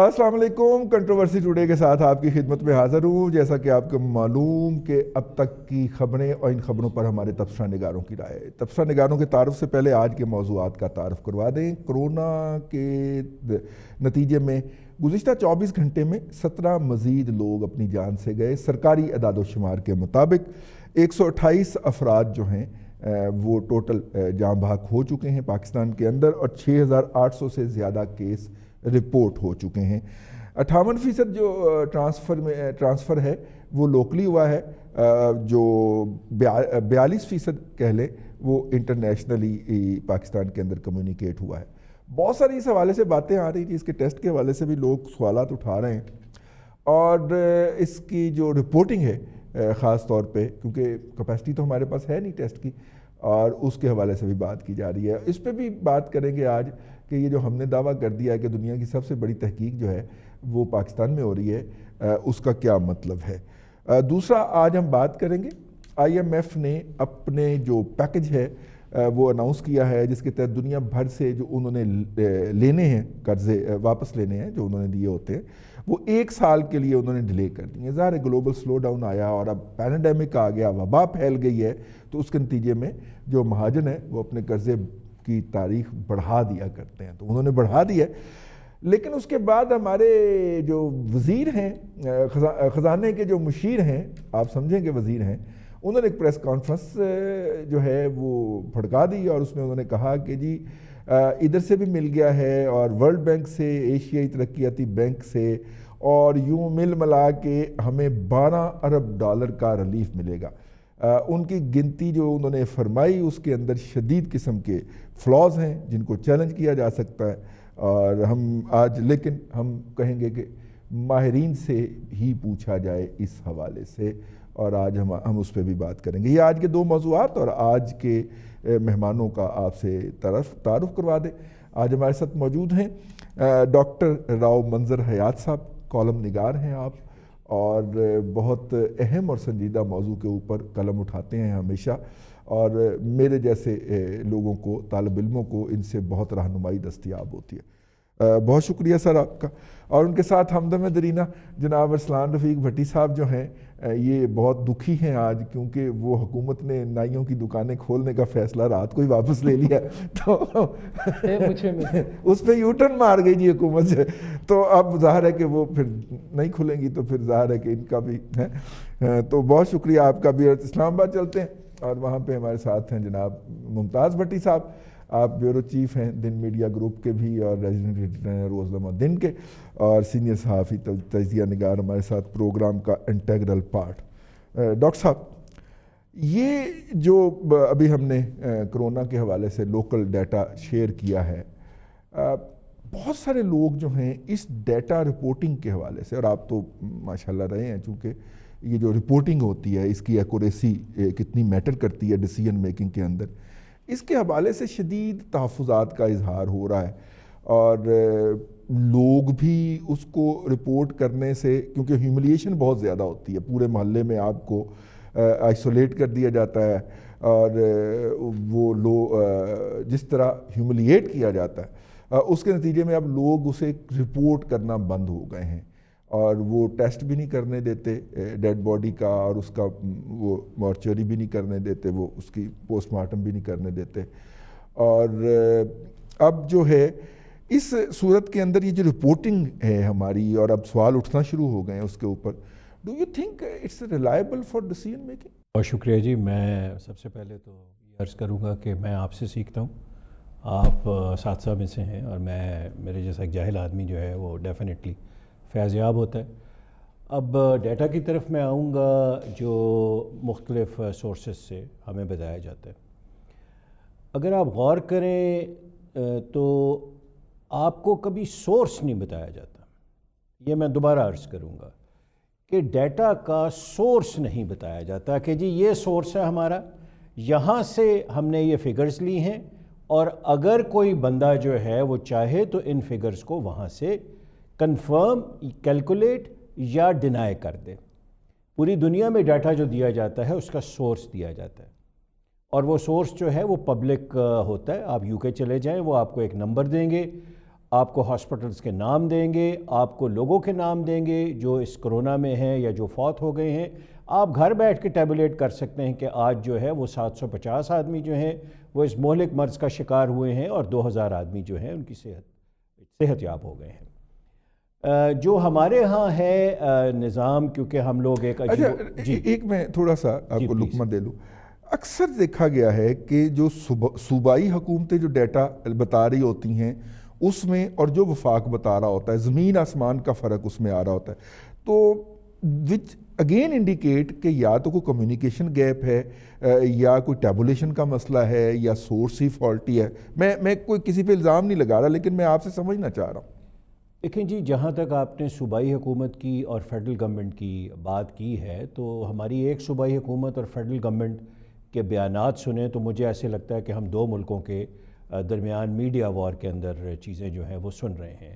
السلام علیکم، controversy today کے ساتھ آپ کی خدمت میں حاضر ہوں۔ جیسا کہ آپ کو معلوم کہ اب تک کی خبریں اور ان خبروں پر ہمارے تبصرہ نگاروں کی رائے۔ تبصرہ نگاروں کے تعارف سے پہلے آج کے موضوعات کا تعارف کروا دیں۔ کورونا کے نتیجے میں گزشتہ 24 گھنٹے میں 17 مزید لوگ اپنی جان سے گئے۔ سرکاری اعداد و شمار کے مطابق 128 افراد جو ہیں وہ ٹوٹل جاں بحق ہو چکے ہیں پاکستان کے اندر، اور 6800 سے زیادہ کیس رپورٹ ہو چکے ہیں۔ 58% جو ٹرانسفر ہے وہ لوکلی ہوا ہے، جو 42% کہہ لیں وہ انٹرنیشنلی پاکستان کے اندر کمیونیکیٹ ہوا ہے۔ بہت ساری اس حوالے سے باتیں آ رہی تھی، اس کے ٹیسٹ کے حوالے سے بھی لوگ سوالات اٹھا رہے ہیں، اور اس کی جو رپورٹنگ ہے خاص طور پہ، کیونکہ کیپیسٹی تو ہمارے پاس ہے نہیں ٹیسٹ کی، اور اس کے حوالے سے بھی بات کی جا رہی ہے۔ اس پہ بھی بات کریں گے آج کہ یہ جو ہم نے دعویٰ کر دیا ہے کہ دنیا کی سب سے بڑی تحقیق جو ہے وہ پاکستان میں ہو رہی ہے، اس کا کیا مطلب ہے۔ دوسرا آج ہم بات کریں گے IMF نے اپنے جو پیکج ہے وہ اناؤنس کیا ہے، جس کے تحت دنیا بھر سے جو انہوں نے لینے ہیں قرضے واپس لینے ہیں جو انہوں نے دیے ہوتے ہیں، وہ 1 سال کے لیے انہوں نے ڈیلے کر دیے۔ ظاہر ہے گلوبل سلو ڈاؤن آیا اور اب پینڈیمک آ گیا، وبا پھیل گئی ہے، تو اس کے نتیجے میں جو مہاجن ہیں وہ اپنے قرضے کی تاریخ بڑھا دیا کرتے ہیں، تو انہوں نے بڑھا دی ہے۔ لیکن اس کے بعد ہمارے جو وزیر ہیں، خزانے کے جو مشیر ہیں، آپ سمجھیں کہ وزیر ہیں، انہوں نے ایک پریس کانفرنس جو ہے وہ پھڑکا دی، اور اس میں انہوں نے کہا کہ جی ادھر سے بھی مل گیا ہے، اور ورلڈ بینک سے، ایشیائی ترقیاتی بینک سے، اور یوں مل ملا کے ہمیں $12 ارب کا ریلیف ملے گا۔ ان کی گنتی جو انہوں نے فرمائی اس کے اندر شدید قسم کے فلاز ہیں جن کو چیلنج کیا جا سکتا ہے، اور ہم آج لیکن ہم کہیں گے کہ ماہرین سے ہی پوچھا جائے اس حوالے سے، اور آج ہم اس پہ بھی بات کریں گے۔ یہ آج کے 2 موضوعات اور آج کے مہمانوں کا آپ سے تعارف کروا دیں۔ آج ہمارے ساتھ موجود ہیں ڈاکٹر راؤ منظر حیات صاحب، کالم نگار ہیں آپ، اور بہت اہم اور سنجیدہ موضوع کے اوپر قلم اٹھاتے ہیں ہمیشہ، اور میرے جیسے لوگوں کو، طالب علموں کو ان سے بہت رہنمائی دستیاب ہوتی ہے۔ بہت شکریہ سر آپ کا۔ اور ان کے ساتھ ہمدم درینہ جناب ارسلان رفیق بھٹی صاحب جو ہیں، یہ بہت دکھی ہیں آج، کیونکہ وہ حکومت نے نائیوں کی دکانیں کھولنے کا فیصلہ رات کو ہی واپس لے لیا، تو اس پہ یو ٹرن مار گئی جی حکومت سے، تو اب ظاہر ہے کہ وہ پھر نہیں کھلیں گی، تو پھر ظاہر ہے کہ ان کا بھی ہے۔ تو بہت شکریہ آپ کا بھی۔ اسلام آباد چلتے ہیں، اور وہاں پہ ہمارے ساتھ ہیں جناب ممتاز بھٹی صاحب، آپ بیورو چیف ہیں دن میڈیا گروپ کے بھی، اور ریزیڈنٹ ایڈیٹر ہیں روزنامہ دن کے، اور سینئر صحافی تجزیہ نگار ہمارے ساتھ پروگرام کا انٹیگرل پارٹ۔ ڈاکٹر صاحب، یہ جو ابھی ہم نے کرونا کے حوالے سے لوکل ڈیٹا شیئر کیا ہے، بہت سارے لوگ جو ہیں اس ڈیٹا رپورٹنگ کے حوالے سے، اور آپ تو ماشاءاللہ رہے ہیں، چونکہ یہ جو رپورٹنگ ہوتی ہے اس کی ایکوریسی کتنی میٹر کرتی ہے ڈیسیجن میکنگ کے اندر، اس کے حوالے سے شدید تحفظات کا اظہار ہو رہا ہے، اور لوگ بھی اس کو رپورٹ کرنے سے، کیونکہ ہیوملیشن بہت زیادہ ہوتی ہے، پورے محلے میں آپ کو آئسولیٹ کر دیا جاتا ہے، اور وہ جس طرح ہیوملیٹ کیا جاتا ہے، اس کے نتیجے میں اب لوگ اسے رپورٹ کرنا بند ہو گئے ہیں، اور وہ ٹیسٹ بھی نہیں کرنے دیتے ڈیڈ باڈی کا، اور اس کا وہ مارچری بھی نہیں کرنے دیتے، وہ اس کی پوسٹ مارٹم بھی نہیں کرنے دیتے۔ اور اب جو ہے اس صورت کے اندر یہ جو رپورٹنگ ہے ہماری، اور اب سوال اٹھنا شروع ہو گئے ہیں اس کے اوپر، do you think it's reliable for decision making? بہت شکریہ جی۔ میں سب سے پہلے تو یہ عرض کروں گا کہ میں آپ سے سیکھتا ہوں، آپ اساتذہ میں سے ہیں، اور میرے جیسا ایک جاہل آدمی جو ہے وہ ڈیفینیٹلی فیض یاب ہوتا ہے۔ اب ڈیٹا کی طرف میں آؤں گا جو مختلف سورسز سے ہمیں بتایا جاتا ہے۔ اگر آپ غور کریں تو آپ کو کبھی سورس نہیں بتایا جاتا، یہ میں دوبارہ عرض کروں گا کہ ڈیٹا کا سورس نہیں بتایا جاتا کہ جی یہ سورس ہے ہمارا، یہاں سے ہم نے یہ فگرز لی ہیں، اور اگر کوئی بندہ جو ہے وہ چاہے تو ان فگرز کو وہاں سے کنفرم، کیلکولیٹ یا ڈینائی کر دے۔ پوری دنیا میں ڈیٹا جو دیا جاتا ہے اس کا سورس دیا جاتا ہے، اور وہ سورس جو ہے وہ پبلک ہوتا ہے۔ آپ UK چلے جائیں، وہ آپ کو ایک نمبر دیں گے، آپ کو ہاسپٹلس کے نام دیں گے، آپ کو لوگوں کے نام دیں گے جو اس کرونا میں ہیں یا جو فوت ہو گئے ہیں. آپ گھر بیٹھ کے ٹیبولیٹ کر سکتے ہیں کہ آج جو ہے وہ 750 آدمی جو ہیں وہ اس مہلک مرض کا شکار ہوئے ہیں اور 2000 آدمی جو ہیں ان کی صحت یاب ہو گئے ہیں. جو ہمارے ہاں ہے نظام، کیونکہ ہم لوگ ایک ایک میں تھوڑا سا آپ کو لقمہ دے لوں. اکثر دیکھا گیا ہے کہ جو صوبائی حکومتیں جو ڈیٹا بتا رہی ہوتی ہیں اس میں اور جو وفاق بتا رہا ہوتا ہے، زمین آسمان کا فرق اس میں آ رہا ہوتا ہے، تو وچ اگین انڈیکیٹ کہ یا تو کوئی کمیونیکیشن گیپ ہے یا کوئی ٹیبولیشن کا مسئلہ ہے یا سورس ہی فالٹی ہے. میں کوئی کسی پہ الزام نہیں لگا رہا، لیکن میں آپ سے سمجھنا چاہ رہا ہوں. دیکھیں جی، جہاں تک آپ نے صوبائی حکومت کی اور فیڈرل گورنمنٹ کی بات کی ہے، تو ہماری ایک صوبائی حکومت اور فیڈرل گورنمنٹ کے بیانات سنیں تو مجھے ایسے لگتا ہے کہ ہم دو ملکوں کے درمیان میڈیا وار کے اندر چیزیں جو ہیں وہ سن رہے ہیں.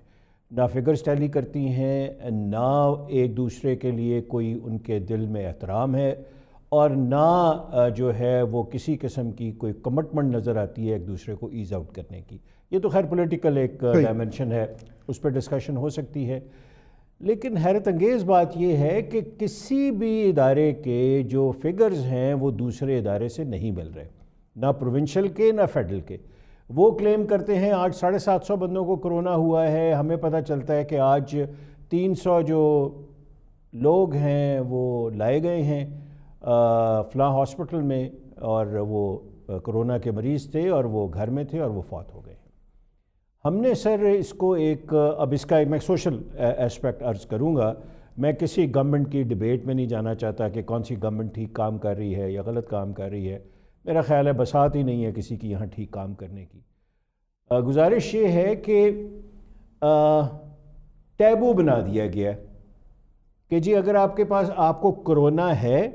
نہ فگرز ٹیلی کرتی ہیں، نہ ایک دوسرے کے لیے کوئی ان کے دل میں احترام ہے، اور نہ جو ہے وہ کسی قسم کی کوئی کمٹمنٹ نظر آتی ہے ایک دوسرے کو ایز آؤٹ کرنے کی. یہ تو خیر پولیٹیکل ایک ڈائمنشن ہے، اس پہ ڈسکشن ہو سکتی ہے. لیکن حیرت انگیز بات یہ ہے کہ کسی بھی ادارے کے جو فگرز ہیں وہ دوسرے ادارے سے نہیں مل رہے، نہ پروونشل کے نہ فیڈرل کے. وہ کلیم کرتے ہیں آج 750 بندوں کو کرونا ہوا ہے، ہمیں پتہ چلتا ہے کہ آج 300 جو لوگ ہیں وہ لائے گئے ہیں فلاں ہاسپٹل میں، اور وہ کرونا کے مریض تھے اور وہ گھر میں تھے اور وہ فوت ہو گئے. ہم نے سر اس کو اب اس کا میں سوشل ایسپیکٹ عرض کروں گا. میں کسی گورنمنٹ کی ڈیبیٹ میں نہیں جانا چاہتا کہ کون سی گورنمنٹ ٹھیک کام کر رہی ہے یا غلط کام کر رہی ہے. میرا خیال ہے بساط ہی نہیں ہے کسی کی یہاں ٹھیک کام کرنے کی. گزارش یہ ہے کہ ٹیبو بنا دیا گیا کہ جی اگر آپ کے پاس آپ کو کرونا ہے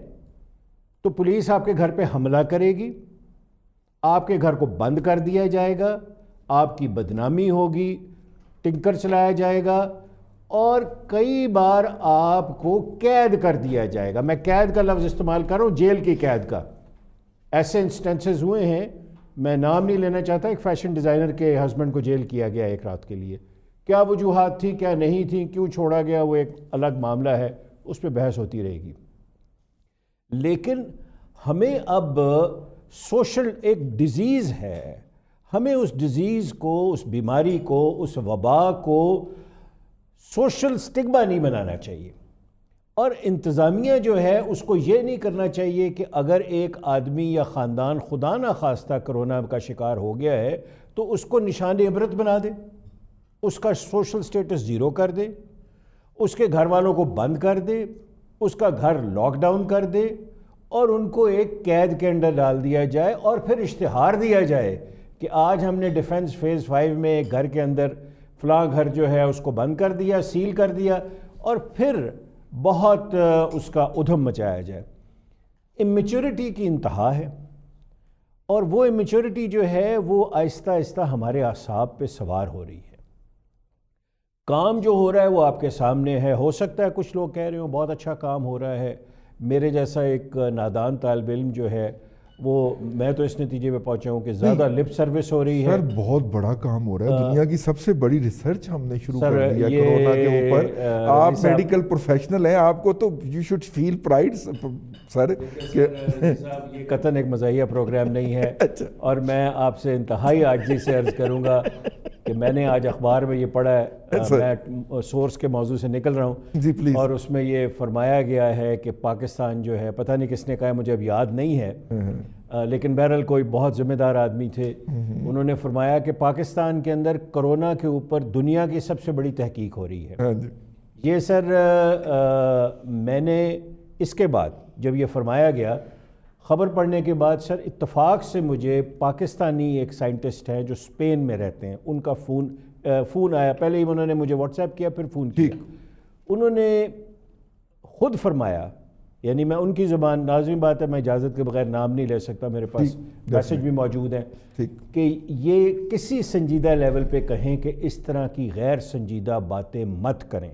تو پولیس آپ کے گھر پہ حملہ کرے گی، آپ کے گھر کو بند کر دیا جائے گا، آپ کی بدنامی ہوگی، ٹنکر چلایا جائے گا، اور کئی بار آپ کو قید کر دیا جائے گا. میں قید کا لفظ استعمال کر رہا ہوں، جیل کی قید کا. ایسے انسٹنسز ہوئے ہیں، میں نام نہیں لینا چاہتا. ایک فیشن ڈیزائنر کے ہسبینڈ کو جیل کیا گیا ایک رات کے لیے. کیا وجوہات تھی، کیا نہیں تھی، کیوں چھوڑا گیا، وہ ایک الگ معاملہ ہے، اس پہ بحث ہوتی رہے گی. لیکن ہمیں اب سوشل ایک ڈیزیز ہے، ہمیں اس ڈیزیز کو، اس بیماری کو، اس وبا کو سوشل سٹگما نہیں بنانا چاہیے. اور انتظامیہ جو ہے اس کو یہ نہیں کرنا چاہیے کہ اگر ایک آدمی یا خاندان خدا نہ خواستہ کرونا کا شکار ہو گیا ہے تو اس کو نشان عبرت بنا دے، اس کا سوشل سٹیٹس زیرو کر دے، اس کے گھر والوں کو بند کر دے، اس کا گھر لاک ڈاؤن کر دے، اور ان کو ایک قید کے اندر ڈال دیا جائے، اور پھر اشتہار دیا جائے کہ آج ہم نے ڈیفنس فیز 5 میں ایک گھر کے اندر فلاں گھر جو ہے اس کو بند کر دیا، سیل کر دیا، اور پھر بہت اس کا ادھم مچایا جائے. امیچورٹی کی انتہا ہے، اور وہ امیچورٹی جو ہے وہ آہستہ آہستہ ہمارے اعصاب پہ سوار ہو رہی ہے. کام جو ہو رہا ہے وہ آپ کے سامنے ہے. ہو سکتا ہے کچھ لوگ کہہ رہے ہوں بہت اچھا کام ہو رہا ہے. میرے جیسا ایک نادان طالب علم جو ہے وہ، میں تو اس نتیجے پہ پہنچا ہوں کہ زیادہ لپ سروس ہو رہی ہے. سر بہت بڑا کام ہو رہا ہے، دنیا کی سب سے بڑی ریسرچ ہم نے شروع کر دی ہے کرونا کے اوپر. آپ میڈیکل پروفیشنل ہیں، آپ کو تو یو شوڈ فیل پرائڈ سر. یہ قطعاً ایک مزاحیہ پروگرام نہیں ہے، اور میں آپ سے انتہائی عاجزی سے عرض کروں گا کہ میں نے آج اخبار میں یہ پڑھا ہے، میں سورس کے موضوع سے نکل رہا ہوں جی پلیز، اور اس میں یہ فرمایا گیا ہے کہ پاکستان جو ہے، پتہ نہیں کس نے کہا ہے مجھے اب یاد نہیں ہے، لیکن بہرحال کوئی بہت ذمہ دار آدمی تھے، انہوں نے فرمایا کہ پاکستان کے اندر کرونا کے اوپر دنیا کی سب سے بڑی تحقیق ہو رہی ہے. یہ سر میں نے اس کے بعد جب یہ فرمایا گیا، خبر پڑھنے کے بعد سر اتفاق سے مجھے پاکستانی ایک سائنٹسٹ ہیں جو اسپین میں رہتے ہیں، ان کا فون آیا. پہلے ہی انہوں نے مجھے واٹس ایپ کیا، پھر فون کیا. انہوں نے خود فرمایا، یعنی میں ان کی زبان، نازم بات ہے میں اجازت کے بغیر نام نہیں لے سکتا، میرے پاس میسج بھی موجود ہیں، کہ یہ کسی سنجیدہ لیول پہ کہیں کہ اس طرح کی غیر سنجیدہ باتیں مت کریں.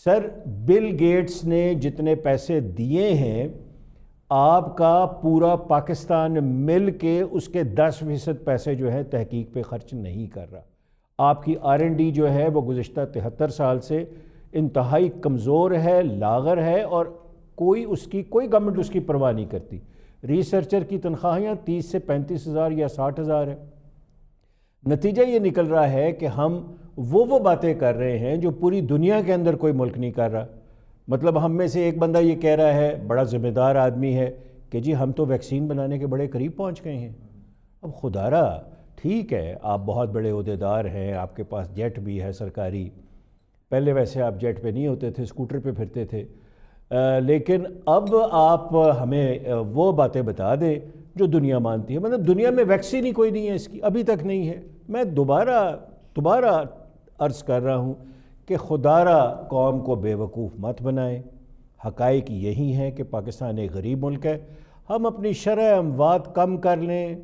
سر بل گیٹس نے جتنے پیسے دیے ہیں، آپ کا پورا پاکستان مل کے اس کے 10% پیسے جو ہیں تحقیق پہ خرچ نہیں کر رہا. آپ کی R&D جو ہے وہ گزشتہ 73 سال سے انتہائی کمزور ہے، لاغر ہے، اور کوئی گورنمنٹ اس کی پرواہ نہیں کرتی۔ ریسرچر کی تنخواہیں 30 سے 35 ہزار یا 60 ہزار ہے۔ نتیجہ یہ نکل رہا ہے کہ ہم وہ باتیں کر رہے ہیں جو پوری دنیا کے اندر کوئی ملک نہیں کر رہا۔ مطلب ہم میں سے ایک بندہ یہ کہہ رہا ہے، بڑا ذمہ دار آدمی ہے، کہ جی ہم تو ویکسین بنانے کے بڑے قریب پہنچ گئے ہیں۔ اب خدا را ٹھیک ہے، آپ بہت بڑے عہدیدار ہیں، آپ کے پاس جیٹ بھی ہے سرکاری، پہلے ویسے آپ جیٹ پہ نہیں ہوتے تھے، اسکوٹر پہ پھرتے تھے، لیکن اب آپ ہمیں وہ باتیں بتا دیں جو دنیا مانتی ہے۔ مطلب دنیا میں ویکسین ہی کوئی نہیں ہے اس کی، ابھی تک نہیں ہے۔ میں دوبارہ عرض کر رہا ہوں کہ خدا را قوم کو بے وقوف مت بنائیں۔ حقائق یہی ہیں کہ پاکستان ایک غریب ملک ہے۔ ہم اپنی شرح اموات کم کر لیں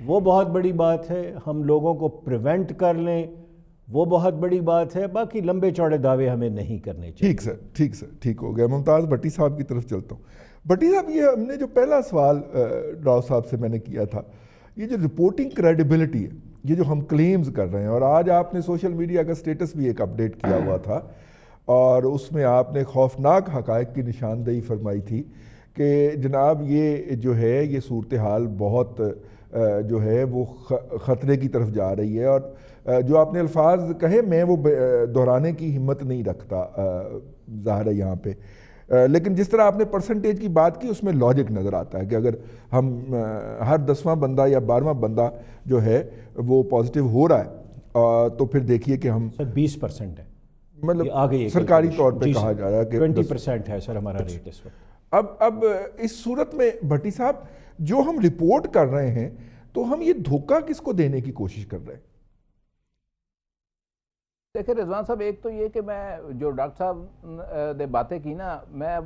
وہ بہت بڑی بات ہے، ہم لوگوں کو پریونٹ کر لیں وہ بہت بڑی بات ہے، باقی لمبے چوڑے دعوے ہمیں نہیں کرنے چاہیے۔ ٹھیک سر، ٹھیک ہو گیا۔ ممتاز بھٹی صاحب کی طرف چلتا ہوں۔ بھٹی صاحب، یہ ہم نے جو پہلا سوال راؤ صاحب سے میں نے کیا تھا، یہ جو رپورٹنگ کریڈیبلٹی ہے، یہ جو ہم کلیمز کر رہے ہیں، اور آج آپ نے سوشل میڈیا کا سٹیٹس بھی ایک اپڈیٹ کیا ہوا تھا، اور اس میں آپ نے خوفناک حقائق کی نشاندہی فرمائی تھی کہ جناب یہ جو ہے یہ صورتحال بہت جو ہے وہ خطرے کی طرف جا رہی ہے، اور جو آپ نے الفاظ کہے میں وہ دہرانے کی ہمت نہیں رکھتا ظاہر ہے یہاں پہ، لیکن جس طرح آپ نے پرسنٹیج کی بات کی اس میں لاجک نظر آتا ہے کہ اگر ہم ہر 10واں بندہ یا 12واں بندہ جو ہے وہ پازیٹیو ہو رہا ہے تو پھر دیکھیے کہ ہم سر 20% ہے، مطلب سرکاری طور پہ کہا جا رہا ہے کہ 20% ہے سر ہمارا ریٹ اس وقت۔ اب اس صورت میں بھٹی صاحب جو ہم رپورٹ کر رہے ہیں تو ہم یہ دھوکہ کس کو دینے کی کوشش کر رہے ہیں؟ دیکھیں رضوان صاحب، ایک تو یہ کہ میں جو ڈاکٹر صاحب نے باتیں کی نا، میں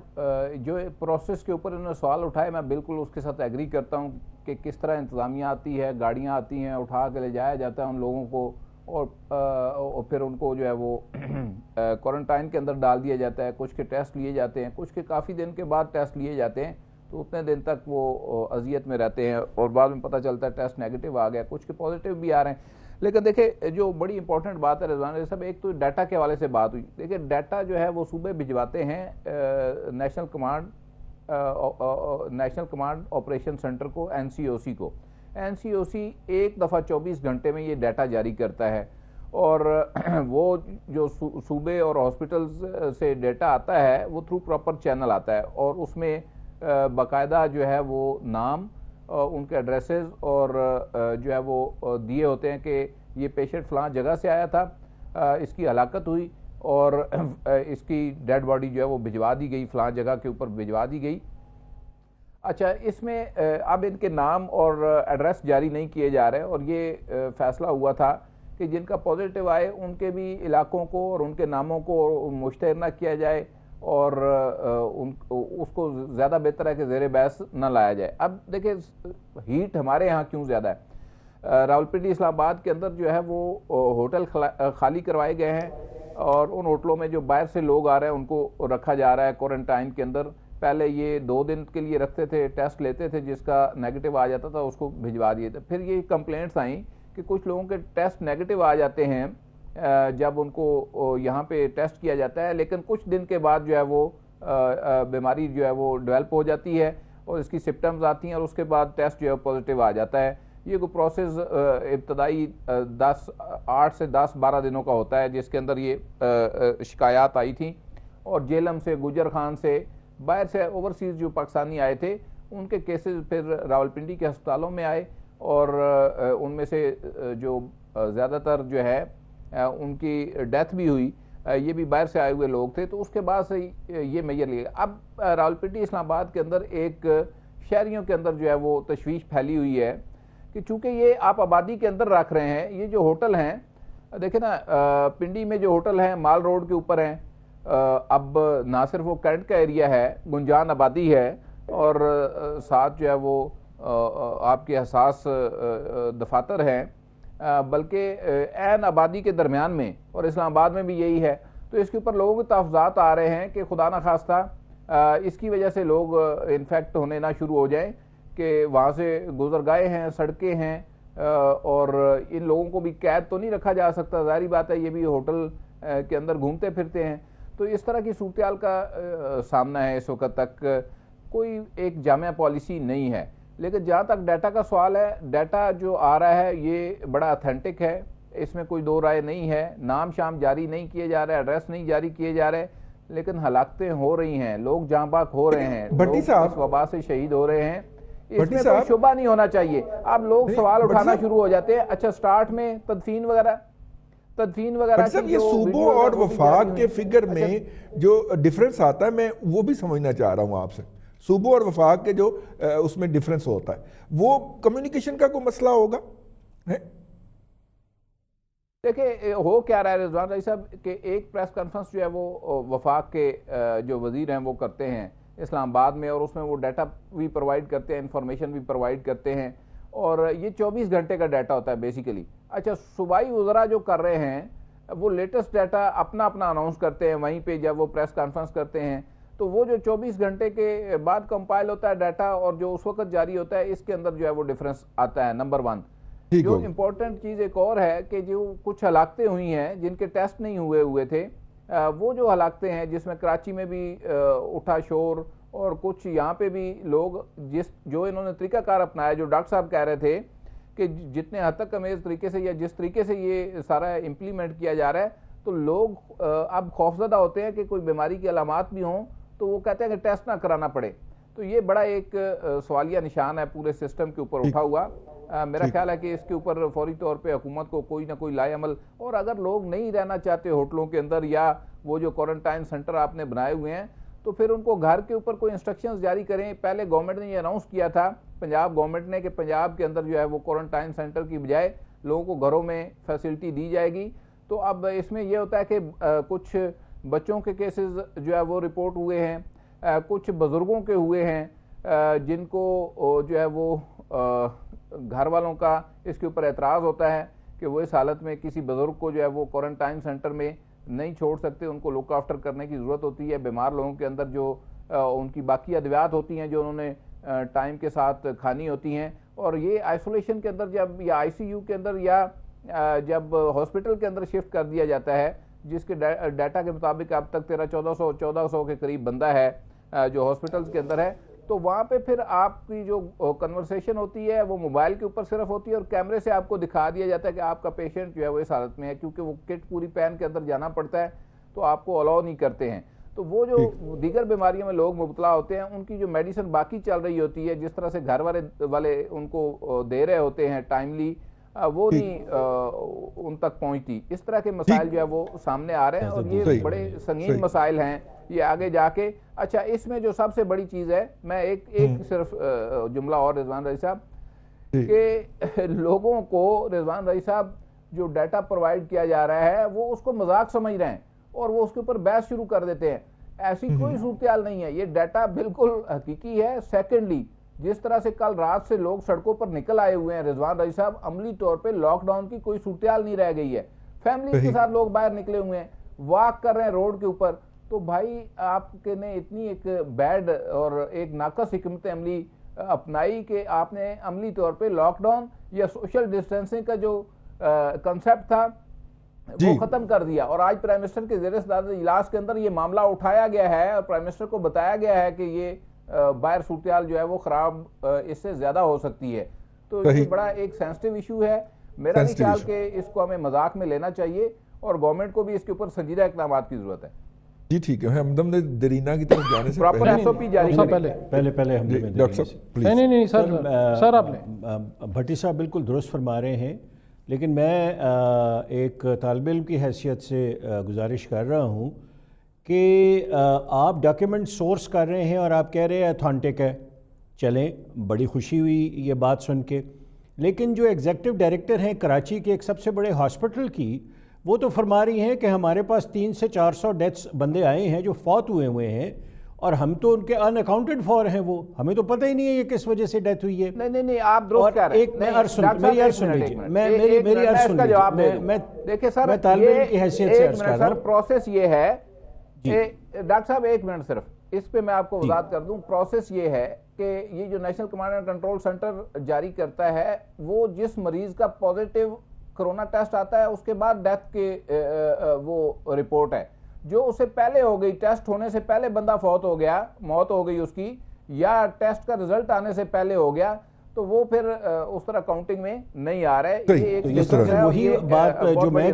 جو پروسیس کے اوپر انہوں نے سوال اٹھائے میں بالکل اس کے ساتھ ایگری کرتا ہوں کہ کس طرح انتظامیہ آتی ہے، گاڑیاں آتی ہیں، اٹھا کے لے جایا جاتا ہے ان لوگوں کو، اور پھر ان کو جو ہے وہ کوارنٹائن کے اندر ڈال دیا جاتا ہے، کچھ کے ٹیسٹ لیے جاتے ہیں، کچھ کے کافی دن کے بعد ٹیسٹ لیے جاتے ہیں، تو اتنے دن تک وہ اذیت میں رہتے ہیں، اور بعد میں پتہ چلتا ہے ٹیسٹ نیگیٹو آ گیا، کچھ کے پازیٹیو بھی آ رہے ہیں۔ لیکن دیکھیں جو بڑی امپورٹنٹ بات ہے رضوان صاحب، ایک تو ڈیٹا کے حوالے سے بات ہوئی۔ دیکھیں ڈیٹا جو ہے وہ صوبے بھجواتے ہیں نیشنل کمانڈ آپریشن سینٹر کو، NCOC کو۔ NCOC ایک دفعہ 24 گھنٹے میں یہ ڈیٹا جاری کرتا ہے، اور وہ جو صوبے اور ہاسپٹلز سے ڈیٹا آتا ہے وہ تھرو پراپر چینل آتا ہے، اور اس میں باقاعدہ جو ہے وہ نام، ان کے ایڈریسز اور جو ہے وہ دیے ہوتے ہیں کہ یہ پیشنٹ فلاں جگہ سے آیا تھا، اس کی ہلاکت ہوئی اور اس کی ڈیڈ باڈی جو ہے وہ بھجوا دی گئی، فلاں جگہ کے اوپر بھجوا دی گئی۔ اچھا، اس میں اب ان کے نام اور ایڈریس جاری نہیں کیے جا رہے، اور یہ فیصلہ ہوا تھا کہ جن کا پازیٹیو آئے ان کے بھی علاقوں کو اور ان کے ناموں کو مشتہر نہ کیا جائے، اور اس کو زیادہ بہتر ہے کہ زیر بحث نہ لایا جائے۔ اب دیکھیں ہیٹ ہمارے ہاں کیوں زیادہ ہے، راولپنڈی اسلام آباد کے اندر جو ہے وہ ہوٹل خالی کروائے گئے ہیں، اور ان ہوٹلوں میں جو باہر سے لوگ آ رہے ہیں ان کو رکھا جا رہا ہے کوارنٹائن کے اندر۔ پہلے یہ 2 دن کے لیے رکھتے تھے، ٹیسٹ لیتے تھے، جس کا نیگیٹو آ جاتا تھا اس کو بھجوا دیے تھے۔ پھر یہ کمپلینٹس آئیں کہ کچھ لوگوں کے ٹیسٹ نیگیٹو آ جاتے ہیں جب ان کو یہاں پہ ٹیسٹ کیا جاتا ہے، لیکن کچھ دن کے بعد جو ہے وہ بیماری جو ہے وہ ڈیولپ ہو جاتی ہے اور اس کی سمپٹمز آتی ہیں، اور اس کے بعد ٹیسٹ جو ہے پازیٹیو آ جاتا ہے۔ یہ کوئی پروسیس ابتدائی 8 سے 10-12 دنوں کا ہوتا ہے، جس کے اندر یہ شکایات آئی تھیں، اور جیلم سے، گجر خان سے، باہر سے اوورسیز جو پاکستانی آئے تھے ان کے کیسز پھر راولپنڈی کے ہسپتالوں میں آئے، اور ان میں سے جو زیادہ تر جو ہے ان کی ڈیتھ بھی ہوئی، یہ بھی باہر سے آئے ہوئے لوگ تھے۔ تو اس کے بعد سے یہ میجر لیا۔ اب راولپنڈی اسلام آباد کے اندر ایک شہریوں کے اندر جو ہے وہ تشویش پھیلی ہوئی ہے کہ چونکہ یہ آپ آبادی کے اندر رکھ رہے ہیں، یہ جو ہوٹل ہیں، دیکھیں نا پنڈی میں جو ہوٹل ہیں مال روڈ کے اوپر ہیں، اب نہ صرف وہ کیرنٹ کا ایریا ہے، گنجان آبادی ہے، اور ساتھ جو ہے وہ آپ کے حساس دفاتر ہیں، بلکہ عین آبادی کے درمیان میں، اور اسلام آباد میں بھی یہی ہے۔ تو اس کے اوپر لوگوں کے تحفظات آ رہے ہیں کہ خدا نہ خواستہ اس کی وجہ سے لوگ انفیکٹ ہونے نہ شروع ہو جائیں، کہ وہاں سے گزرگاہیں ہیں، سڑکیں ہیں، اور ان لوگوں کو بھی قید تو نہیں رکھا جا سکتا، ظاہری بات ہے یہ بھی ہوٹل کے اندر گھومتے پھرتے ہیں. تو اس طرح کی صورتحال کا سامنا ہے. اس وقت تک کوئی ایک جامع پالیسی نہیں ہے. لیکن جہاں تک ڈیٹا کا سوال ہے، ڈیٹا جو آ رہا ہے یہ بڑا اتھینٹک ہے، اس میں کوئی دو رائے نہیں ہے. نام شام جاری نہیں کیے جا رہے، ایڈریس نہیں جاری کیے جا رہے، لیکن ہلاکتیں ہو رہی ہیں، لوگ جاں باک ہو رہے ہیں، لوگ اس وبا سے شہید ہو رہے ہیں. اس میں کوئی شبہ نہیں ہونا چاہیے. اب لوگ سوال اٹھانا شروع ہو جاتے ہیں، اچھا سٹارٹ میں تدفین وغیرہ یہ صوبوں اور وفاق کے فگر میں جو ڈیفرنس آتا ہے، میں وہ بھی سمجھنا چاہ رہا ہوں آپ سے. صوبوں اور وفاق کے جو اس میں ڈیفرنس ہوتا ہے، وہ کمیونیکیشن کا کوئی مسئلہ ہوگا؟ دیکھیں ہو کیا رہا ہے رضوان رائی صاحب کہ ایک پریس کانفرنس جو ہے وہ وفاق کے جو وزیر ہیں وہ کرتے ہیں اسلام آباد میں، اور اس میں وہ ڈیٹا بھی پرووائڈ کرتے ہیں، انفارمیشن بھی پرووائڈ کرتے ہیں، اور یہ 24 گھنٹے کا ڈیٹا ہوتا ہے بیسیکلی. اچھا صوبائی وزراء جو کر رہے ہیں وہ لیٹسٹ ڈیٹا اپنا اناؤنس کرتے ہیں وہیں پہ جب وہ پریس کانفرنس کرتے ہیں. تو وہ جو 24 گھنٹے کے بعد کمپائل ہوتا ہے ڈیٹا اور جو اس وقت جاری ہوتا ہے، اس کے اندر جو ہے وہ ڈیفرنس آتا ہے. نمبر 1 جو امپورٹنٹ چیز ایک اور ہے کہ جو کچھ ہلاکتیں ہوئی ہیں جن کے ٹیسٹ نہیں ہوئے تھے، وہ جو ہلاکتیں ہیں جس میں کراچی میں بھی اٹھا شور، اور کچھ یہاں پہ بھی لوگ جو انہوں نے طریقہ کار اپنایا، جو ڈاکٹر صاحب کہہ رہے تھے کہ جتنے حد تک امیز طریقے سے یا جس طریقے سے یہ سارا امپلیمنٹ کیا جا رہا ہے، تو لوگ اب خوفزدہ ہوتے ہیں کہ کوئی بیماری کی علامات بھی ہوں تو وہ کہتے ہیں کہ ٹیسٹ نہ کرانا پڑے. تو یہ بڑا ایک سوالیہ نشان ہے پورے سسٹم کے اوپر اٹھا ہوا. میرا خیال ہے کہ اس کے اوپر فوری طور پہ حکومت کو کوئی نہ کوئی لائے عمل، اور اگر لوگ نہیں رہنا چاہتے ہوٹلوں کے اندر یا وہ جو کوارنٹائن سینٹر آپ نے بنائے ہوئے ہیں، تو پھر ان کو گھر کے اوپر کوئی انسٹرکشنز جاری کریں. پہلے گورنمنٹ نے یہ اناؤنس کیا تھا، پنجاب گورنمنٹ نے، کہ پنجاب کے اندر جو ہے وہ کوارنٹائن سینٹر کی بجائے لوگوں کو گھروں میں فیسلٹی دی جائے گی. تو اب اس میں یہ ہوتا ہے کہ کچھ بچوں کے کیسز جو ہے وہ رپورٹ ہوئے ہیں، کچھ بزرگوں کے ہوئے ہیں جن کو جو ہے وہ گھر والوں کا اس کے اوپر اعتراض ہوتا ہے کہ وہ اس حالت میں کسی بزرگ کو جو ہے وہ کوارنٹائن سینٹر میں نہیں چھوڑ سکتے، ان کو لک آفٹر کرنے کی ضرورت ہوتی ہے. بیمار لوگوں کے اندر جو ان کی باقی ادویات ہوتی ہیں جو انہوں نے ٹائم کے ساتھ کھانی ہوتی ہیں، اور یہ آئسولیشن کے اندر جب یا آئی سی یو کے اندر یا جب ہاسپٹل کے اندر شفٹ کر دیا جاتا ہے، جس کے ڈیٹا کے مطابق اب تک 1400 کے قریب بندہ ہے جو ہاسپٹلز کے اندر ہے، تو وہاں پہ پھر آپ کی جو کنورسیشن ہوتی ہے وہ موبائل کے اوپر صرف ہوتی ہے، اور کیمرے سے آپ کو دکھا دیا جاتا ہے کہ آپ کا پیشنٹ جو ہے وہ اس حالت میں ہے، کیونکہ وہ کٹ پوری پین کے اندر جانا پڑتا ہے تو آپ کو الاؤ نہیں کرتے ہیں. تو وہ جو دیگر بیماریوں میں لوگ مبتلا ہوتے ہیں، ان کی جو میڈیسن باقی چل رہی ہوتی ہے، جس طرح سے گھر والے ان کو دے رہے ہوتے ہیں ٹائملی، وہ نہیں ان تک پہنچتی. اس طرح کے مسائل جو ہے وہ سامنے آ رہے ہیں، اور یہ بڑے سنگین مسائل ہیں یہ آگے جا کے. اچھا اس میں جو سب سے بڑی چیز ہے، میں ایک صرف جملہ اور رضوان رائی صاحب، کہ لوگوں کو رضوان رائی صاحب جو ڈیٹا پرووائڈ کیا جا رہا ہے وہ اس کو مذاق سمجھ رہے ہیں اور وہ اس کے اوپر بحث شروع کر دیتے ہیں. ایسی کوئی صورتحال نہیں ہے، یہ ڈیٹا بالکل حقیقی ہے. سیکنڈلی جس طرح سے کل رات سے لوگ سڑکوں پر نکل آئے ہوئے ہیں رضوان رائی صاحب، عملی طور پہ لاک ڈاؤن کی کوئی صورتحال نہیں رہ گئی ہے. فیملی کے ساتھ لوگ باہر نکلے ہوئے ہیں، واک کر رہے ہیں روڈ کے اوپر. تو بھائی آپ کے نے اتنی ایک بیڈ اور ایک ناقص حکمت عملی اپنائی کہ آپ نے عملی طور پہ لاک ڈاؤن یا سوشل ڈسٹینسنگ کا جو کنسیپٹ تھا وہ ختم کر دیا. اور آج پرائم منسٹر کے زیر صدارت اجلاس کے اندر یہ معاملہ اٹھایا گیا ہے اور پرائم منسٹر کو بتایا گیا ہے کہ یہ باہر صورتحال جو ہے وہ خراب اس سے زیادہ ہو سکتی ہے. تو یہ بڑا ایک سینسٹیو ایشو ہے. میرا نہیں خیال کہ اس کو ہمیں مذاق میں لینا چاہیے، اور گورنمنٹ کو بھی اس کے اوپر سنجیدہ اقدامات کی ضرورت ہے. جی ٹھیک ہے، ہمدم نے درینا کی طرف جانے سے پراپر ایس او پی جاری پہلے ہم ڈاکٹر صاحب پلیز. نہیں سر آپ نے بھٹی صاحب بالکل درست فرما رہے ہیں، لیکن میں ایک طالب علم کی حیثیت سے گزارش کر رہا ہوں کہ آپ ڈاکیومنٹ سورس کر رہے ہیں اور آپ کہہ رہے ہیں اتھینٹک ہے. چلیں، بڑی خوشی ہوئی یہ بات سن کے، لیکن جو ایگزیکٹو ڈائریکٹر ہیں کراچی کے ایک سب سے بڑے ہاسپٹل کی، وہ تو فرما رہی ہیں کہ ہمارے پاس 300 سے 400 ڈیتھس بندے آئے ہیں جو فوت ہوئے ہیں، اور ہم تو ان کے ان اکاؤنٹڈ فار ہیں، وہ ہمیں تو پتہ ہی نہیں ہے یہ کس وجہ سے ڈیتھ ہوئی ہے. نہیں آپ درست کہہ رہے ہیں. میری عرض سن لیجیے، میری عرض سن لیجیے. میں طالب علم کی حیثیت سے عرض کر رہا ہوں. پروسیس یہ ہے ڈاکٹر صاحب، ایک منٹ صرف اس پہ میں آپ کو وضاحت کر دوں. پروسیس یہ ہے کہ یہ جو national command and control centre جاری کرتا ہے وہ جس مریض کا پازیٹیو کرونا ٹیسٹ آتا ہے اس کے بعد ڈیتھ کے وہ رپورٹ ہے، جو اس سے پہلے ہو گئی، ٹیسٹ ہونے سے پہلے بندہ فوت ہو گیا، موت ہو گئی اس کی، یا ٹیسٹ کا رزلٹ آنے سے پہلے ہو گیا، تو وہ پھر اس طرح کاؤنٹنگ میں نہیں آ رہا ہے۔ وہی بات جو میں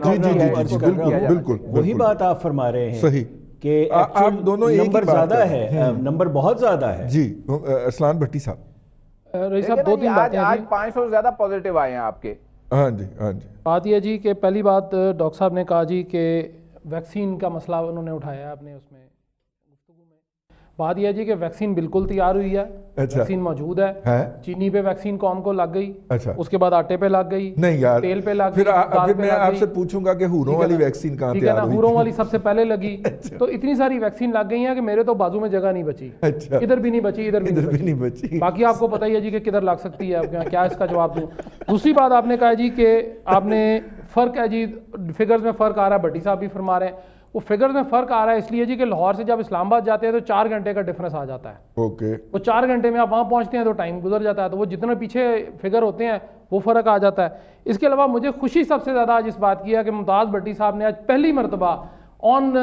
بالکل وہی بات آپ فرما رہے ہیں صحیح کہ آپ دونوں نمبر زیادہ ہے، نمبر بہت زیادہ ہے۔ جی ارسلان بھٹی صاحب، رئیس صاحب دو تین باتیں آج 500 سے زیادہ پازیٹیو آئے ہیں آپ کے۔ ہاں جی ہاں جی، بات یہ جی کہ پہلی بات ڈاکٹر صاحب نے کہا جی کہ ویکسین کا مسئلہ انہوں نے اٹھایا ہے اپنے اس میں گفتگو میں۔ بات یہ جی کہ ویکسین بالکل تیار ہوئی ہے، ویکسین موجود ہے، چینی پہ ویکسین قوم کو لگ گئی، اس کے بعد آٹے پہ لگ گئی، نہیں یار تیل پہ لگ گئی، پھر میں آپ سے پوچھوں گا کہ ہوروں والی ویکسین کہاں تیار ہوئی؟ ہوروں والی سب سے پہلے لگی، تو اتنی ساری ویکسین لگ گئی ہیں کہ میرے تو بازو میں جگہ نہیں بچی، ادھر بھی نہیں بچی، ادھر بھی نہیں بچی، باقی آپ کو پتہ ہی ہے جی کہ کدھر لگ سکتی ہے، کیا اس کا جواب دوں۔ دوسری بات آپ نے کہا جی کہ آپ نے فرق ہے جی، فگرز میں فرق آ رہا ہے، بھٹی صاحب بھی فرما رہے ہیں، وہ فگرز میں فرق آ رہا ہے اس لیے جی کہ لاہور سے جب اسلام آباد جاتے ہیں تو 4 گھنٹے کا ڈفرنس آ جاتا ہے، وہ 4 گھنٹے میں آپ وہاں پہنچتے ہیں تو ٹائم گزر جاتا ہے، تو وہ جتنے پیچھے فگر ہوتے ہیں وہ فرق آ جاتا ہے۔ اس کے علاوہ مجھے خوشی سب سے زیادہ آج اس بات کی ہے کہ ممتاز بھٹی صاحب نے آج پہلی مرتبہ آن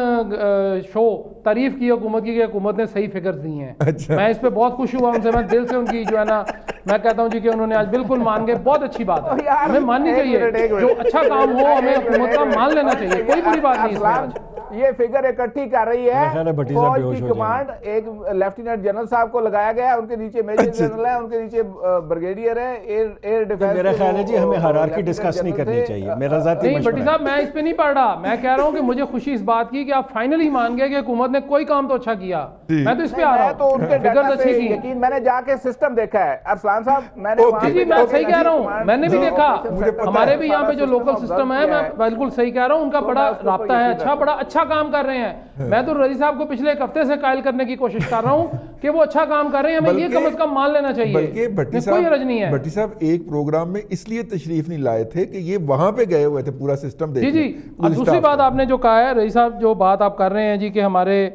شو تعریف کی حکومت کی کہ حکومت نے صحیح فگرز دی ہیں، میں اس پہ بہت خوش ہوا ان سے، میں دل سے ان کی جو ہے نا میں کہتا ہوں جی کہ انہوں نے آج بالکل مان گئے، بہت اچھی بات ہے، ہمیں ماننی چاہیے، جو اچھا کام ہو ہمیں حکومت کا مان لینا چاہیے، کوئی بری بات نہیں اس میں آج۔ یہ فگر اکٹھی کر رہی ہے فوج کی کمانڈ، ایک لیفٹیننٹ جنرل صاحب کو لگایا گیا ہے، ان کے نیچے میجر جنرل ہے، ان کے نیچے بریگیڈیئر ہے، ایئر ڈیفنس۔ میرا خیال ہے جی ہمیں ہیرارکی ڈسکس نہیں کرنی چاہیے، میرا ذاتی نہیں بھٹی صاحب میں اس پہ نہیں پڑھ رہا، میں کہہ رہا ہوں کہ مجھے خوشی اس بات کی کہ آپ فائنلی مان گئے کہ حکومت نے کوئی کام تو اچھا کیا، میں تو اس پہ آ رہا ہوں، تو ان کے فگرز اچھی کی، یقین میں نے جا کے سسٹم دیکھا ہے ارسلان صاحب، میں نے جی میں صحیح کہہ رہا ہوں، میں نے بھی دیکھا، ہمارے بھی یہاں پہ جو لوکل سسٹم ہے میں بالکل صحیح کہہ رہا ہوں، ان کا بڑا رابطہ ہے، اچھا بڑا اچھا کام کر رہے ہیں، میں تو رضی صاحب کو پچھلے ایک ہفتے سے قائل کرنے کی کوشش کر رہا ہوں کہ وہ اچھا کام کر رہے ہیں، ہمیں یہ کم از کم مان لینا چاہیے، بلکہ کوئی حرج نہیں ہے۔ بھٹی صاحب ایک پروگرام میں اس لیے تشریف نہیں لائے تھے کہ یہ وہاں پہ گئے ہوئے تھے پورا سسٹم دیکھنے۔ جی اور دوسری بات آپ نے جو کہا ہے رضی صاحب، جو بات آپ کر رہے ہیں جی کہ ہمارے